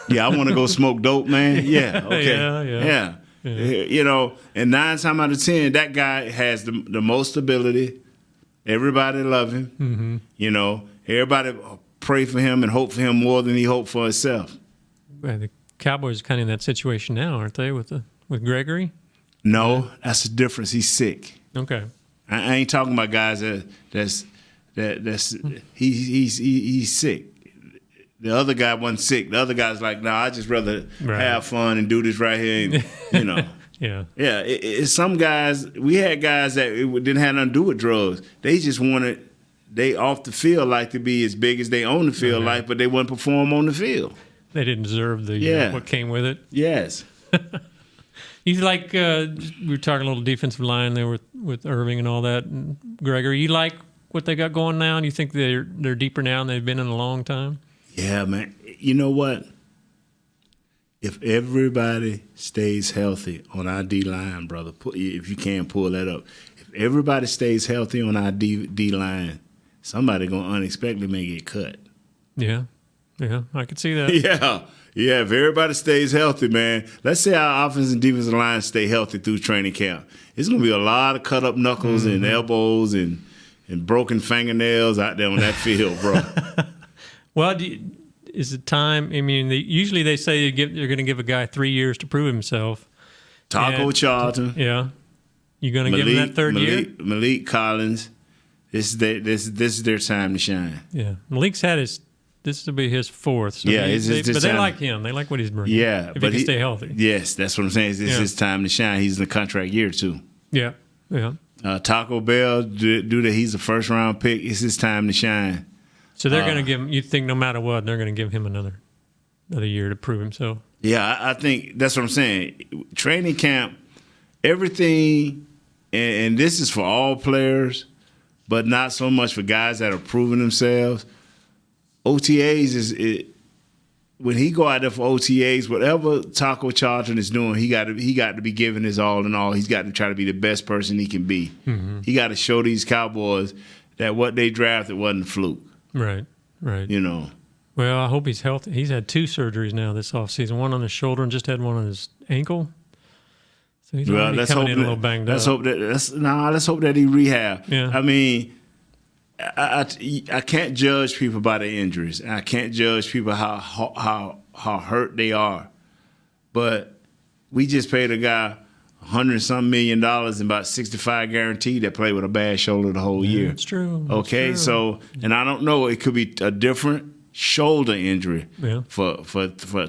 Yeah, I want to go smoke dope, man. Yeah, okay. Yeah. You know, and 9 times out of 10, that guy has the most ability. Everybody love him.
Mm-hmm.
You know, everybody pray for him and hope for him more than he hoped for himself.
The Cowboys are kind of in that situation now, aren't they, with Gregory?
No, that's the difference. He's sick.
Okay.
I ain't talking about guys he's sick. The other guy wasn't sick. The other guy's like, nah, I just rather have fun and do this right here. And, you know.
Yeah.
It's some guys. We had guys that didn't have nothing to do with drugs. They just wanted. They off the field like to be as big as they on the field like, but they wouldn't perform on the field.
They didn't deserve the what came with it.
Yes.
You like we were talking a little defensive line there with Irving and all that. And Gregory, you like what they got going now? Do you think they're deeper now than they've been in a long time?
Yeah, man. You know what? If everybody stays healthy on our D line, brother, if you can pull that up, if everybody stays healthy on our D line, somebody gonna unexpectedly may get cut.
Yeah, I could see that.
Yeah. If everybody stays healthy, man. Let's say our offensive and defensive line stay healthy through training camp. It's gonna be a lot of cut up knuckles and elbows and broken fingernails out there on that field, bro.
Well, is it time? I mean, usually they say you're going to give a guy 3 years to prove himself.
Taco Charlton.
Yeah. You're going to give him that third year?
Malik Collins. This is their time to shine.
Yeah. Malik's had this will be his fourth. So
yeah,
but they like him. They like what he's bringing.
Yeah.
If he can stay healthy.
Yes, that's what I'm saying. This is his time to shine. He's in the contract year, too.
Yeah.
Taco Bell, due to he's a first-round pick, it's his time to shine.
So they're going to give him, you think no matter what, they're going to give him another year to prove himself?
Yeah, I think that's what I'm saying. Training camp, everything, and this is for all players, but not so much for guys that are proving themselves. OTAs when he go out there for OTAs, whatever Taco Charlton is doing, he got to be giving his all in all. He's got to try to be the best person he can be.
Mm-hmm.
He got to show these Cowboys that what they drafted wasn't a fluke.
Right.
You know.
Well, I hope he's healthy. He's had 2 surgeries now this offseason, one on his shoulder and just had one on his ankle. So he's coming in a little banged up.
Let's hope that he rehab.
Yeah.
I mean, I can't judge people by their injuries. I can't judge people how hurt they are. But we just paid a guy $100-some million and about 65 guaranteed that played with a bad shoulder the whole year.
That's true.
Okay, so and I don't know, it could be a different shoulder injury for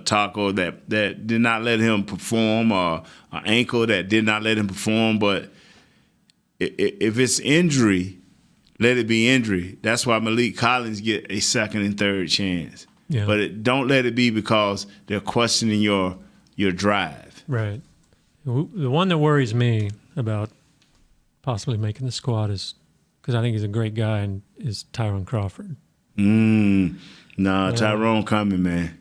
Taco that did not let him perform, or an ankle that did not let him perform. But if it's injury, let it be injury. That's why Malik Collins get a second and third chance.
Yeah.
But don't let it be because they're questioning your drive.
Right. The one that worries me about possibly making the squad is because I think he's a great guy and is Tyrone Crawford.
Tyrone coming, man.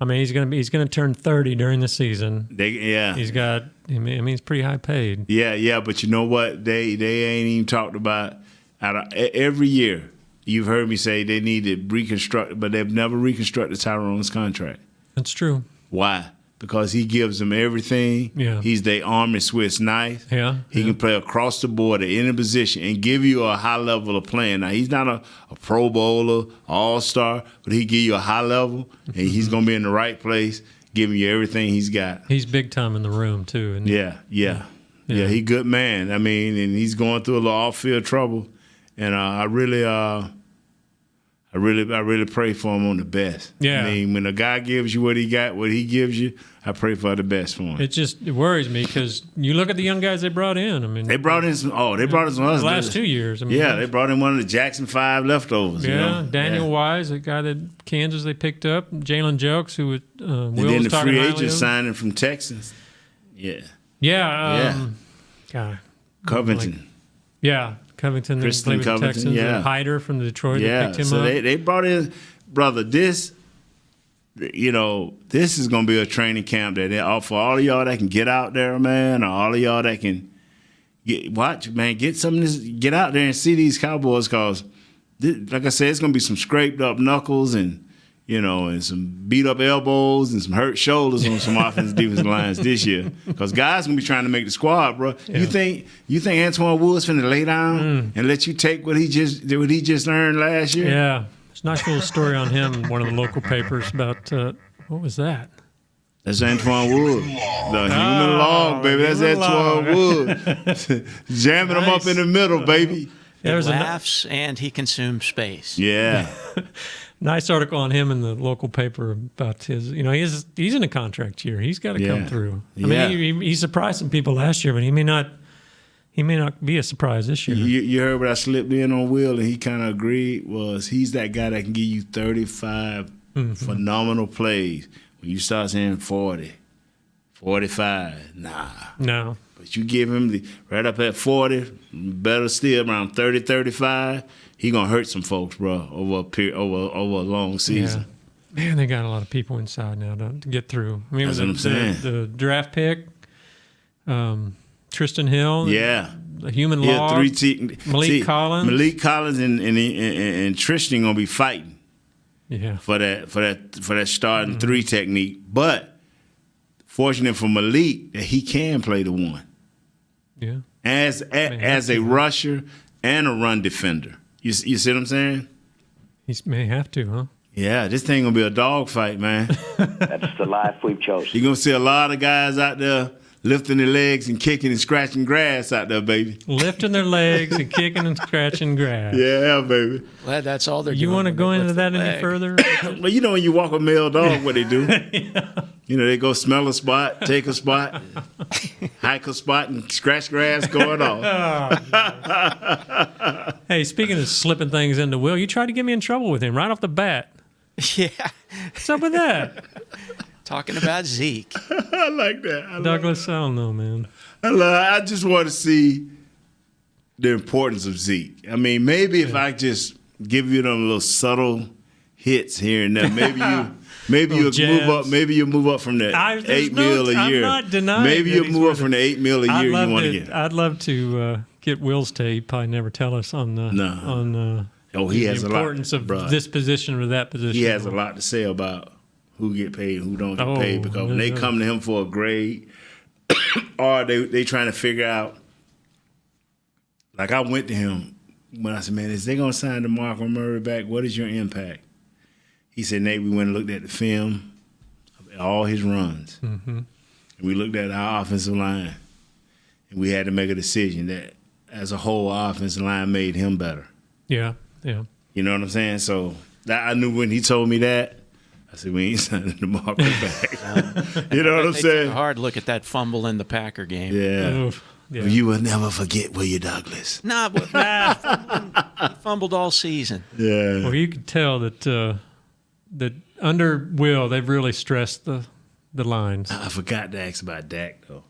I mean, he's gonna turn 30 during the season. He's got. I mean, he's pretty high paid.
Yeah. But you know what? They ain't even talked about every year. You've heard me say they need to reconstruct, but they've never reconstructed Tyrone's contract.
That's true.
Why? Because he gives them everything.
Yeah.
He's their army Swiss knife.
Yeah.
He can play across the board at any position and give you a high level of playing. Now, he's not a Pro Bowler, All-Star, but he give you a high level, and he's going to be in the right place, giving you everything he's got.
He's big time in the room, too. Isn't he?
Yeah, he's a good man. I mean, and he's going through a little off-field trouble. And I really pray for him on the best.
Yeah.
I mean, when a guy gives you what he gives you, I pray for the best for him.
It worries me because you look at the young guys they brought in. I mean,
they brought in some. The
last 2 years. I mean,
they brought in one of the Jackson 5 leftovers.
Daniel Wise, the guy that Kansas they picked up, Jalen Jokes, who was
and then the free agent signing from Texas.
God,
Covington.
Covington.
Kristen Covington.
Hyder from Detroit. They picked him
so
up.
They brought in, brother. This is going to be a training camp that they offer all of y'all that can get out there, man, or all of y'all that can get some of this, get out there and see these Cowboys, because, like I said, it's going to be some scraped up knuckles and some beat up elbows and some hurt shoulders on some offensive defensive lines this year, because guys going to be trying to make the squad, bro. Yeah. You think Antoine Woods finna lay down and let you take what he just earned last year?
Yeah. There's a nice little story on him in one of the local papers about what was that?
That's Antoine Wood. The human log, baby. That's Antoine Wood. Jamming him up in the middle, baby.
He laughs and he consumes space.
Yeah.
Nice article on him in the local paper about his. He's in a contract year. He's got to come through. I mean, he surprised some people last year, but he may not be a surprise this year.
You heard what I slipped in on Will, and he kind of agreed. Was he's that guy that can give you 35 phenomenal plays. When you start saying 40, 45, nah.
No.
But you give him right up at 40, better still around 30, 35. He gonna hurt some folks, bro, over a long season.
Yeah. Man, they got a lot of people inside now to get through. I mean,
that's what I'm saying.
The draft pick, Tristan Hill, the human log, Malik
Collins, and Tristan gonna be fighting.
Yeah.
For that starting three technique, but fortunate for Malik that he can play the one.
Yeah.
As a rusher and a run defender. You see what I'm saying?
He may have to, huh?
Yeah, this thing gonna be a dogfight, man.
That's the life we've chosen.
You're gonna see a lot of guys out there lifting their legs and kicking and scratching grass out there, baby.
Lifting their legs and kicking and scratching grass.
Yeah, baby.
Glad that's all they're doing.
You want to go into that any further?
Well, when you walk a male dog, what they do? They go smell a spot, take a spot, hike a spot, and scratch grass going on.
Hey, speaking of slipping things into Will, you tried to get me in trouble with him right off the bat.
Yeah.
What's up with that?
Talking about Zeke.
I like that.
Douglas, I don't know, man.
I just want to see the importance of Zeke. I mean, maybe if I just give you them little subtle hits here and there, maybe you'll move up. Maybe you'll move up from the $8 million a year.
I'm not denying.
Maybe you'll move up from the $8 million a year you want to get.
I'd love to get Will's take. He'd probably never tell us on the
he has
the importance of this position or that position.
He has a lot to say about who get paid and who don't get paid, because when they come to him for a grade, or they trying to figure out. Like I went to him when I said, "Man, is they gonna sign DeMarco Murray back? What is your impact?" He said, "Nate, we went and looked at the film of all his runs, and we looked at our offensive line, and we had to make a decision that, as a whole, our offensive line made him better."
Yeah.
You know what I'm saying? So I knew when he told me that. I said, we ain't signing DeMarco back. You know what I'm saying?
Took a hard look at that fumble in the Packer game.
Yeah. Well, you will never forget Will Douglas.
He fumbled all season.
Yeah.
Well, you could tell that under Will, they've really stressed the the lines.
I forgot to ask about Dak, though.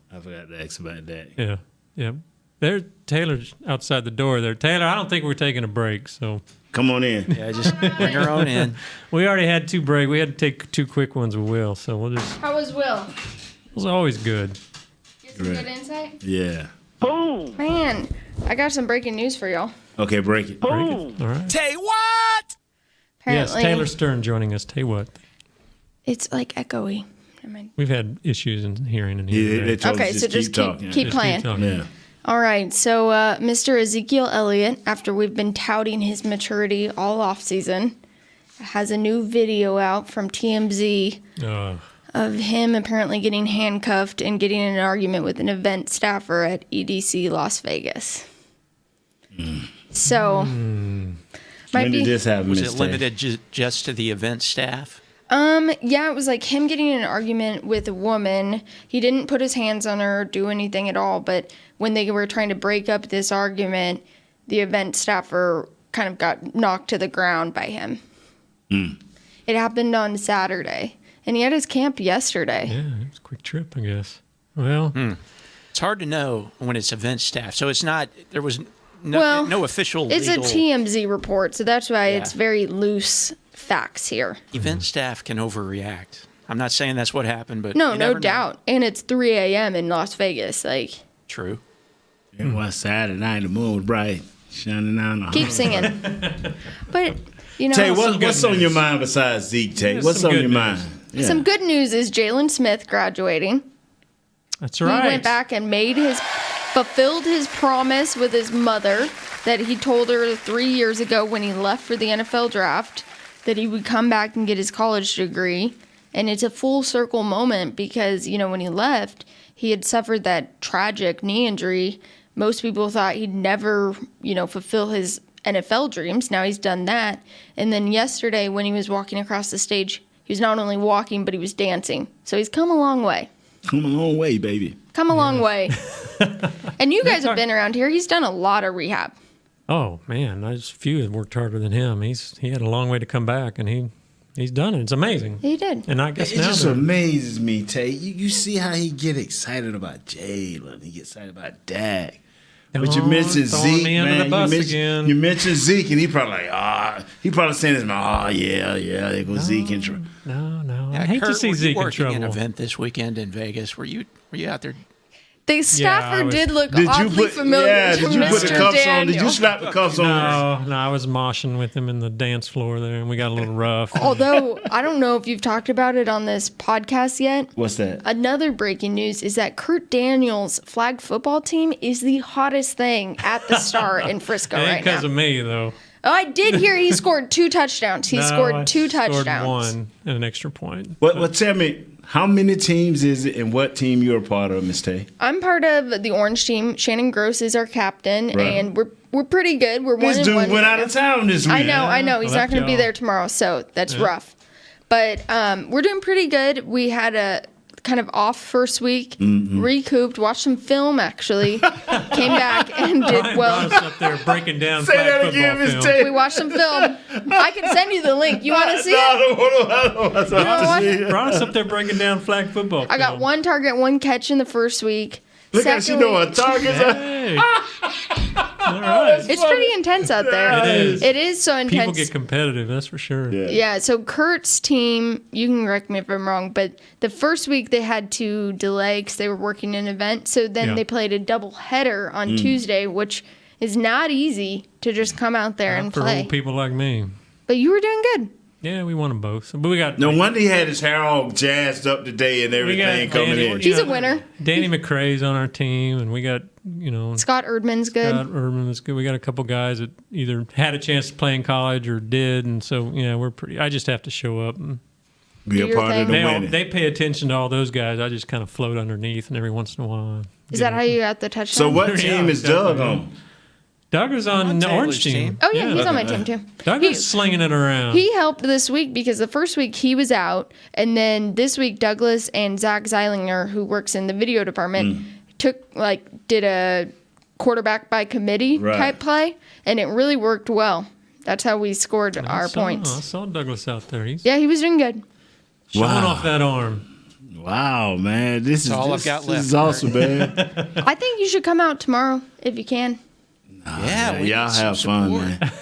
Yeah. There's Taylor's outside the door there. Taylor, I don't think we're taking a break, so.
Come on in.
Yeah, just bring her on in.
We already had 2 breaks. We had to take 2 quick ones with Will, so we'll just.
How was Will?
It was always good.
Get some good insight?
Yeah.
Boom! Man, I got some breaking news for y'all.
Okay, break it.
Boom!
All right.
Tay-What?
Yes, Taylor Stern joining us. Tay-What?
It's like echoey.
We've had issues in hearing and hearing.
Yeah,
okay, so just keep playing.
Yeah.
All right, so Mr. Ezekiel Elliott, after we've been touting his maturity all offseason, has a new video out from TMZ of him apparently getting handcuffed and getting in an argument with an event staffer at EDC Las Vegas. So,
when did this happen?
Was it limited just to the event staff?
Yeah, it was like him getting in an argument with a woman. He didn't put his hands on her or do anything at all, but when they were trying to break up this argument, the event staffer kind of got knocked to the ground by him. It happened on Saturday, and he had his camp yesterday.
Yeah, it was a quick trip, I guess. Well,
it's hard to know when it's event staff, so it's not, there was no official
It's
legal.
a TMZ report, so that's why it's very loose facts here.
Event staff can overreact. I'm not saying that's what happened, but
No doubt. And it's 3 a.m. in Las Vegas. Like,
true.
It was Saturday night, the moon was bright, shining down.
Keep singing. But, you know.
Tay, what's on your mind besides Zeke, Tay? What's on your mind? Yeah.
Some good news is Jalen Smith graduating.
That's right.
He went back and fulfilled his promise with his mother that he told her 3 years ago when he left for the NFL draft that he would come back and get his college degree. And it's a full circle moment because, you know, when he left, he had suffered that tragic knee injury. Most people thought he'd never, you know, fulfill his NFL dreams. Now he's done that. And then yesterday when he was walking across the stage, he was not only walking, but he was dancing. So he's come a long way.
Come a long way, baby.
Come a long way. And you guys have been around here. He's done a lot of rehab.
Oh, man, there's few that worked harder than him. He had a long way to come back, and he's done it. It's amazing.
He did.
And I guess
it just amazes me, Tay. You see how he get excited about Jalen. He gets excited about Dak. But you mentioned Zeke, man. You mentioned Zeke, and he probably he probably saying this, yeah, there goes Zeke in trouble.
No.
Yeah,
I hate to see Zeke in trouble.
An event this weekend in Vegas. Were you out there?
The staffer did look oddly familiar to Mr. Daniel.
Did you slap the cuffs on?
No, I was moshing with him in the dance floor there, and we got a little rough.
Although, I don't know if you've talked about it on this podcast yet.
What's that?
Another breaking news is that Kurt Daniels' flag football team is the hottest thing at the Star in Frisco right now.
Because of me, though.
Oh, I did hear he scored 2 touchdowns. He scored 2 touchdowns.
Scored 1 and an extra point.
Well, tell me, how many teams is it and what team you're a part of, Miss Tay?
I'm part of the Orange team. Shannon Gross is our captain, and we're pretty good. We're 1-1.
This dude went out of town this week.
I know. He's not going to be there tomorrow, so that's rough. But we're doing pretty good. We had a kind of off first week, recouped, watched some film actually, came back and did well.
Brought us up there breaking down
Say that again, Miss Tay.
We watched some film. I can send you the link. You want to see it?
I
brought us up there breaking down flag football.
I got 1 target, 1 catch in the first week.
Look at you know what targets are.
Hey. All right.
It's pretty intense out there. It is so intense.
People get competitive, that's for sure.
Yeah, so Kurt's team, you can correct me if I'm wrong, but the first week they had to delay because they were working an event. So then they played a double header on Tuesday, which is not easy to just come out there and play.
For old people like me.
But you were doing good.
Yeah, we won them both. But we got
no wonder he had his hair all jazzed up today and everything coming in.
He's a winner.
Danny McCray's on our team, and we got
Scott Erdman's good.
Scott Erdman is good. We got a couple guys that either had a chance to play in college or did, and so we're pretty. I just have to show up and
be a part of the winning.
They pay attention to all those guys. I just kind of float underneath, and every once in a while.
Is that how you got the touchdown?
So what team is Doug on?
Doug was on the Orange team.
Oh, yeah, he's on my team, too.
Doug was slinging it around.
He helped this week because the first week he was out, and then this week Douglas and Zach Zeilinger, who works in the video department, did a quarterback by committee type play, and it really worked well. That's how we scored our points.
I saw Douglas out there.
He was doing good.
Showing off that arm.
Wow, man. This
I've got left.
This is awesome, man.
I think you should come out tomorrow if you can.
Yeah, we
y'all
need some
have fun,
support.
man.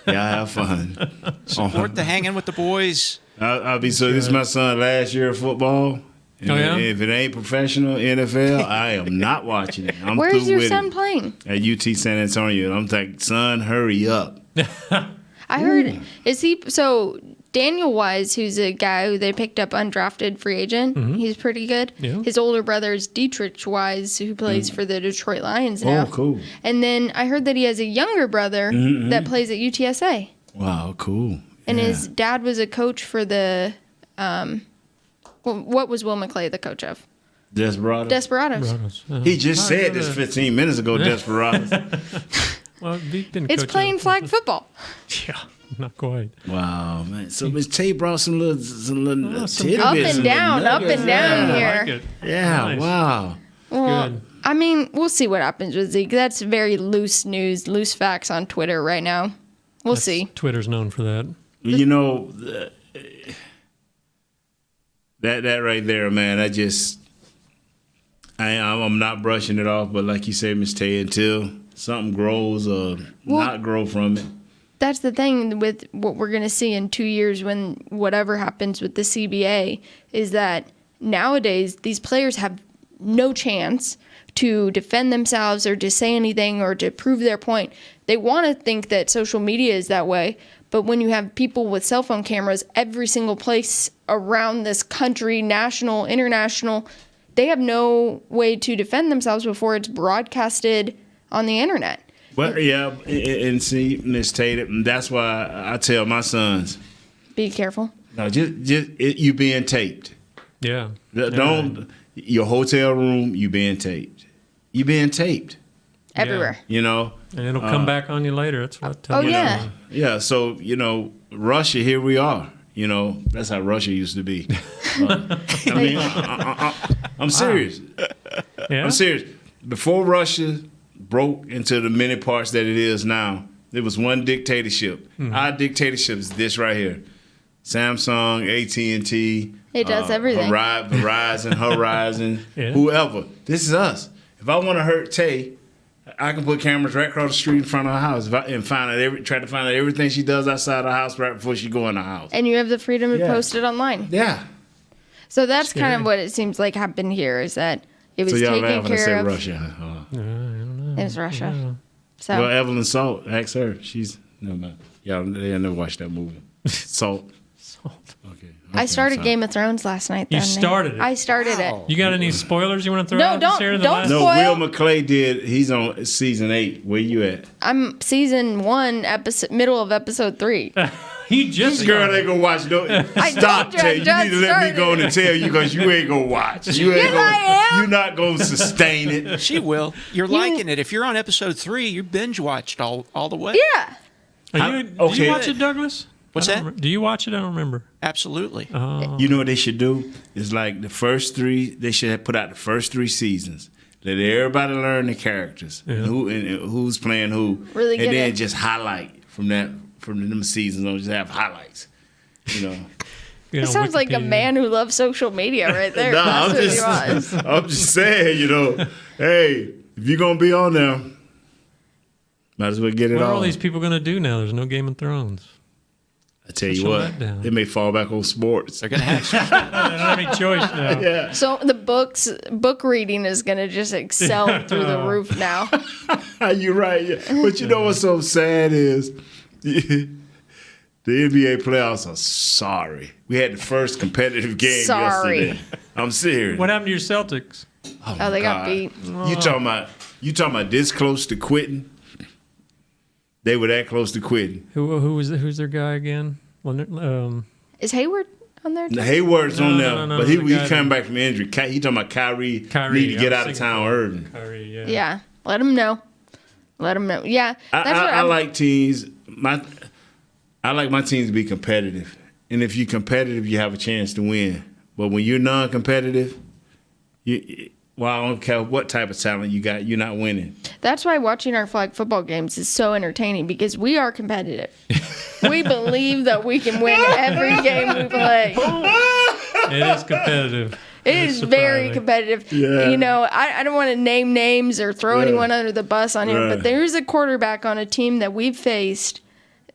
Y'all have fun.
Support the Hanging with the Boys.
I'll be so. This is my son last year of football. And
Oh, yeah?
If it ain't professional NFL, I am not watching it. I'm
Where's
through
your
with
son
it.
playing?
At UT San Antonio. And I'm like, son, hurry up.
I heard. Is he so? Daniel Wise, who's a guy who they picked up undrafted free agent, he's pretty good.
Yeah.
His older brother is Dietrich Wise, who plays for the Detroit Lions now.
Oh, cool.
And then I heard that he has a younger brother that plays at UTSA.
Wow, cool.
And
Yeah.
his dad was a coach for the, what was Will McClay the coach of?
Desperados.
Desperados.
He just said this 15 minutes ago, Desperados.
Well, he's been
It's
coaching-
playing flag football.
Yeah, not quite.
Wow, man. So Miss Tay brought some little tidbits.
Up and down, up and down
I
here.
like it.
Yeah,
Nice.
wow.
Well,
Good.
I mean, we'll see what happens with Zeke. That's very loose news, loose facts on Twitter right now. We'll see.
Twitter's known for that.
You know, that right there, man, I'm not brushing it off, but like you say, Miss Tay, until something grows or not grow from it.
That's the thing with what we're going to see in 2 years when whatever happens with the CBA is that nowadays these players have no chance to defend themselves or to say anything or to prove their point. They want to think that social media is that way, but when you have people with cell phone cameras every single place around this country, national, international, they have no way to defend themselves before it's broadcasted on the internet.
Well, yeah, and see, Miss Tate, that's why I tell my sons,
Be careful.
no, you being taped.
Yeah.
Don't your hotel room, you being taped. You being taped.
Everywhere.
You know,
And it'll come back on you later. That's what I tell
Oh,
you.
yeah.
Yeah, so Russia, here we are. That's how Russia used to be. I mean, I'm serious.
Yeah?
I'm serious. Before Russia broke into the many parts that it is now, there was one dictatorship. Our dictatorship is this right here: Samsung, AT&T.
It does everything.
Verizon,
Yeah.
whoever. This is us. If I want to hurt Tay, I can put cameras right across the street in front of her house and try to find out everything she does outside the house right before she go in the house.
And you have the freedom to
Yeah.
post it online.
Yeah.
So that's kind
Scary.
of what it seems like happened here is that it was
So y'all
taken
laughing I
care
said
of.
Russia.
It was Russia. So
Well, Evelyn Salt, ask her. She's never mind. Y'all never watched that movie. Salt. Okay.
I started
sorry.
Game of Thrones last night.
You
then.
started it?
I started it.
You got any spoilers you want to throw
No,
out?
don't-
Sarah, the
don't
last-
No,
Spoil?
Will McClay did. He's on season 8. Where you at?
I'm season 1, middle of episode 3.
You just
This girl ain't gonna watch. No, stop,
told you I
Tay. You
just
need to let me go on and
started
tell you because you ain't gonna watch. You ain't
Yes,
gonna.
I am.
You're not gonna sustain it.
She will. You're liking it. If you're on episode 3, you binge watched all the way.
Yeah.
Did
Okay.
you watch it, Douglas?
What's
I don't
that?
Do you watch it? I don't remember.
Absolutely.
You know what they should do? It's like the first 3. They should have put out the first 3 seasons. Let everybody learn the characters and who's playing who,
Really
and
get
then
it.
just highlight from them seasons. Don't just have highlights. You know.
It sounds like a man who loves social media right there.
Nah,
That's what he was.
I'm just saying, hey, if you're going to be on there, might as well get it
What are all
on.
these people going to do now? There's no Game of Thrones.
I tell you
Shut
what,
that down.
they may fall back on sports.
They're going to have
They don't have any choice now.
Yeah.
So the book reading is going to just excel through the roof now.
You're right. Yeah. But you know what's so sad is the NBA playoffs are sorry. We had the first competitive game
Sorry.
yesterday. I'm serious.
What happened to your Celtics?
Oh, they got beat.
You talking about this close to quitting? They were that close to quitting.
Who's their guy again?
Is Hayward on there? too?
Hayward's on there,
no,
but he
the guy
coming back from injury. He talking about Kyrie need to
I
get
was
out of town early.
Kyrie, yeah.
Yeah. Let him know. Let him know. Yeah. That's what
I
I'm-
like teams. I like my teams to be competitive, and if you're competitive, you have a chance to win. But when you're non-competitive, I don't care what type of talent you got, you're not winning.
That's why watching our flag football games is so entertaining because we are competitive. We believe that we can win every game we play.
It is competitive.
It is very competitive.
Yeah.
You know, I don't want to name names or throw anyone under the bus on here, but there's a quarterback on a team that we've faced,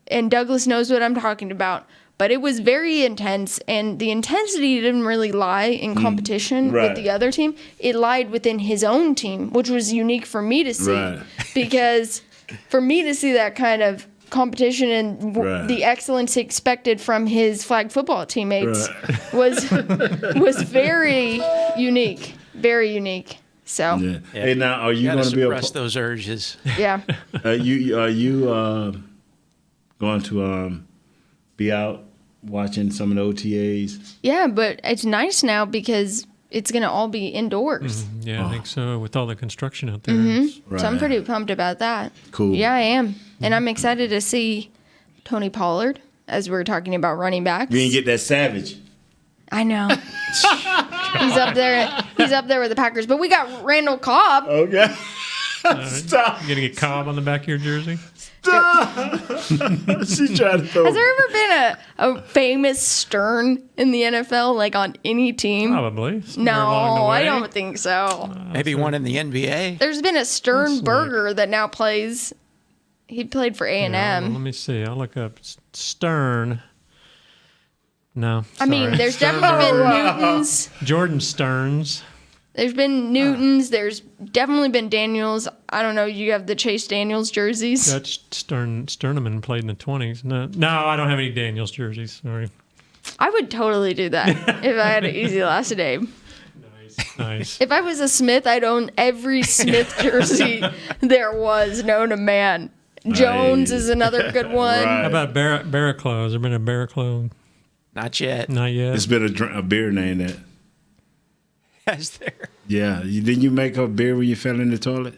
and Douglas knows what I'm talking about. But it was very intense, and the intensity didn't really lie in competition with the other team. It lied within his own team, which was unique for me to see. Because for me to see that kind of competition and the excellence expected from his flag football teammates was very unique. Very unique. So,
Hey, now are you going to be able
suppress those urges?
Yeah.
Are you going to be out watching some of the OTAs?
Yeah, but it's nice now because it's going to all be indoors.
Yeah, I think so, with all the construction out there.
So I'm pretty pumped about that.
Cool.
Yeah, I am. And I'm excited to see Tony Pollard, as we were talking about running backs.
You didn't get that Savage.
I know. He's up there. He's up there with the Packers. But we got Randall Cobb.
Okay.
Stop. You going to get Cobb on the back of your jersey?
She tried to throw.
Has there ever been a famous Stern in the NFL, like on any team?
Probably.
No, I don't think so.
Maybe one in the NBA.
There's been a Sternberger that now plays. He played for A&M.
Yeah, well, let me see. I'll look up Stern. No.
I mean, there's definitely been Newtons.
Jordan Stearns.
There's been Newtons. There's definitely been Daniels. I don't know. You have the Chase Daniels jerseys.
Dutch Sterneman played in the 20s. No, I don't have any Daniels jerseys. Sorry.
I would totally do that if I had an easy last name.
Nice.
If I was a Smith, I'd own every Smith jersey there was known to man. Jones is another good one.
How about Barraclough? Has there been a Barraclough?
Not yet.
Not yet.
It's been a beer named that.
Has there?
Yeah. Didn't you make a beer when you fell in the toilet?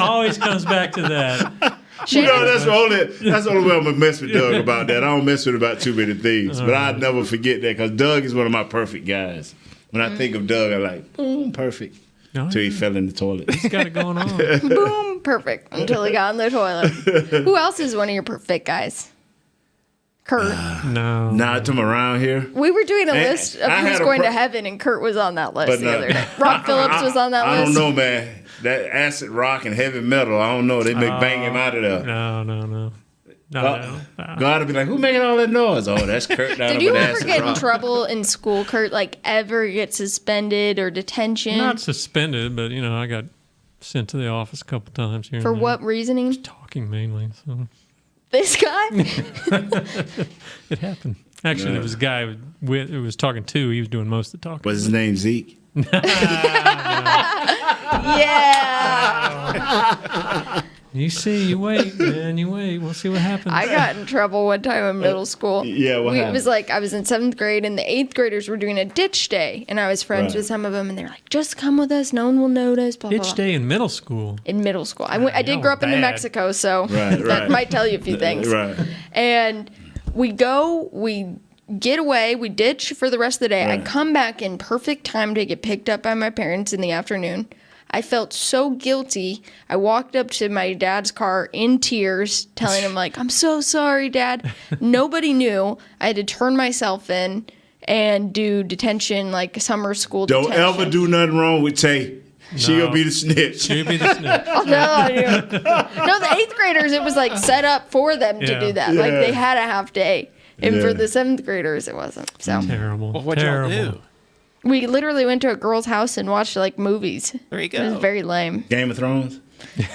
Always comes back to that.
You know, that's the only way I'm going to mess with Doug about that. I don't mess with him about too many things. But I'd never forget that because Doug is one of my perfect guys. When I think of Doug, I'm like, boom, perfect. Until he fell in the toilet.
He's got it going on.
Boom, perfect. Until he got in the toilet. Who else is one of your perfect guys? Kurt.
No.
Nah, to him around here.
We were doing a list of who's going to heaven, and Kurt was on that list the other day. Rock Phillips was on that list.
I don't know, man. That acid rock and heavy metal, I don't know. They make bang him out of there.
No.
God would be like, who making all that noise? Oh, that's Kurt down
Did you
with
ever
acid
get
rock.
in trouble in school, Kurt? Like ever get suspended or detention?
Not suspended, but I got sent to the office a couple times here.
For
and there.
what reasoning?
Talking mainly. So
This guy?
it happened. Actually, there was a guy who was talking to. He was doing most of the talking.
Was his name Zeke?
Yeah.
You see, you wait, man, you wait. We'll see what happens.
I got in trouble one time in middle school.
Yeah, what happened?
It was like I was in 7th grade, and the 8th graders were doing a ditch day, and I was friends with some of them, and they're like, "Just come with us. No one will notice." Blah,
Ditch
blah, blah.
day in middle school.
In middle school, I did grow up in New Mexico, so
Right.
that might tell you a few things.
Right.
And we get away, we ditch for the rest of the day. I come back in perfect time to get picked up by my parents in the afternoon. I felt so guilty. I walked up to my dad's car in tears, telling him, like, "I'm so sorry, Dad." Nobody knew. I had to turn myself in and do detention, like summer school
Don't
detention.
ever do nothing wrong with Tay. She'll be the snitch.
She'll be the snitch.
Oh, no, I knew. No, the 8th graders, it was like set up for them to do that. Like they had a half day. And for the 7th graders, it wasn't. So
Terrible.
Well, what'd y'all do?
we literally went to a girl's house and watched like movies.
There you
It was
go.
very lame.
Game of Thrones?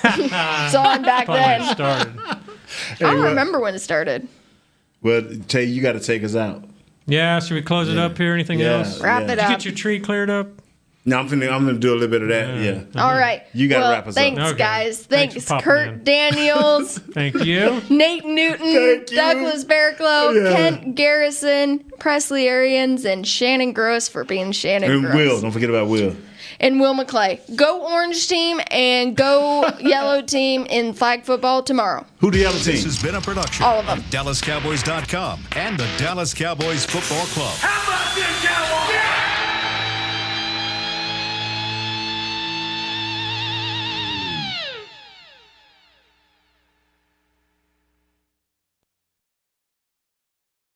Saw him back
Probably
then.
started.
I don't remember when it started.
Well, Tay, you got to take us out.
Yeah, should we close it up here? Anything else?
Wrap it
Did you
up.
get your tree cleared up?
No, I'm gonna do a little bit of that. Yeah.
All right.
You gotta
well,
wrap us
thanks,
up.
Okay.
guys.
Thanks
Thanks,
for popping
Kurt
in.
Daniels,
Thank you.
Nate Newton,
Thank you.
Douglas Barraclough,
Yeah.
Kent Garrison, Presley Arians, and Shannon Gross for being Shannon
And
Gross.
Will, don't forget about Will.
And Will McClay. Go Orange team and go Yellow team in flag football tomorrow.
Who the other team?
This has been a production
All of them.
of DallasCowboys.com and the Dallas Cowboys Football Club.
How about this,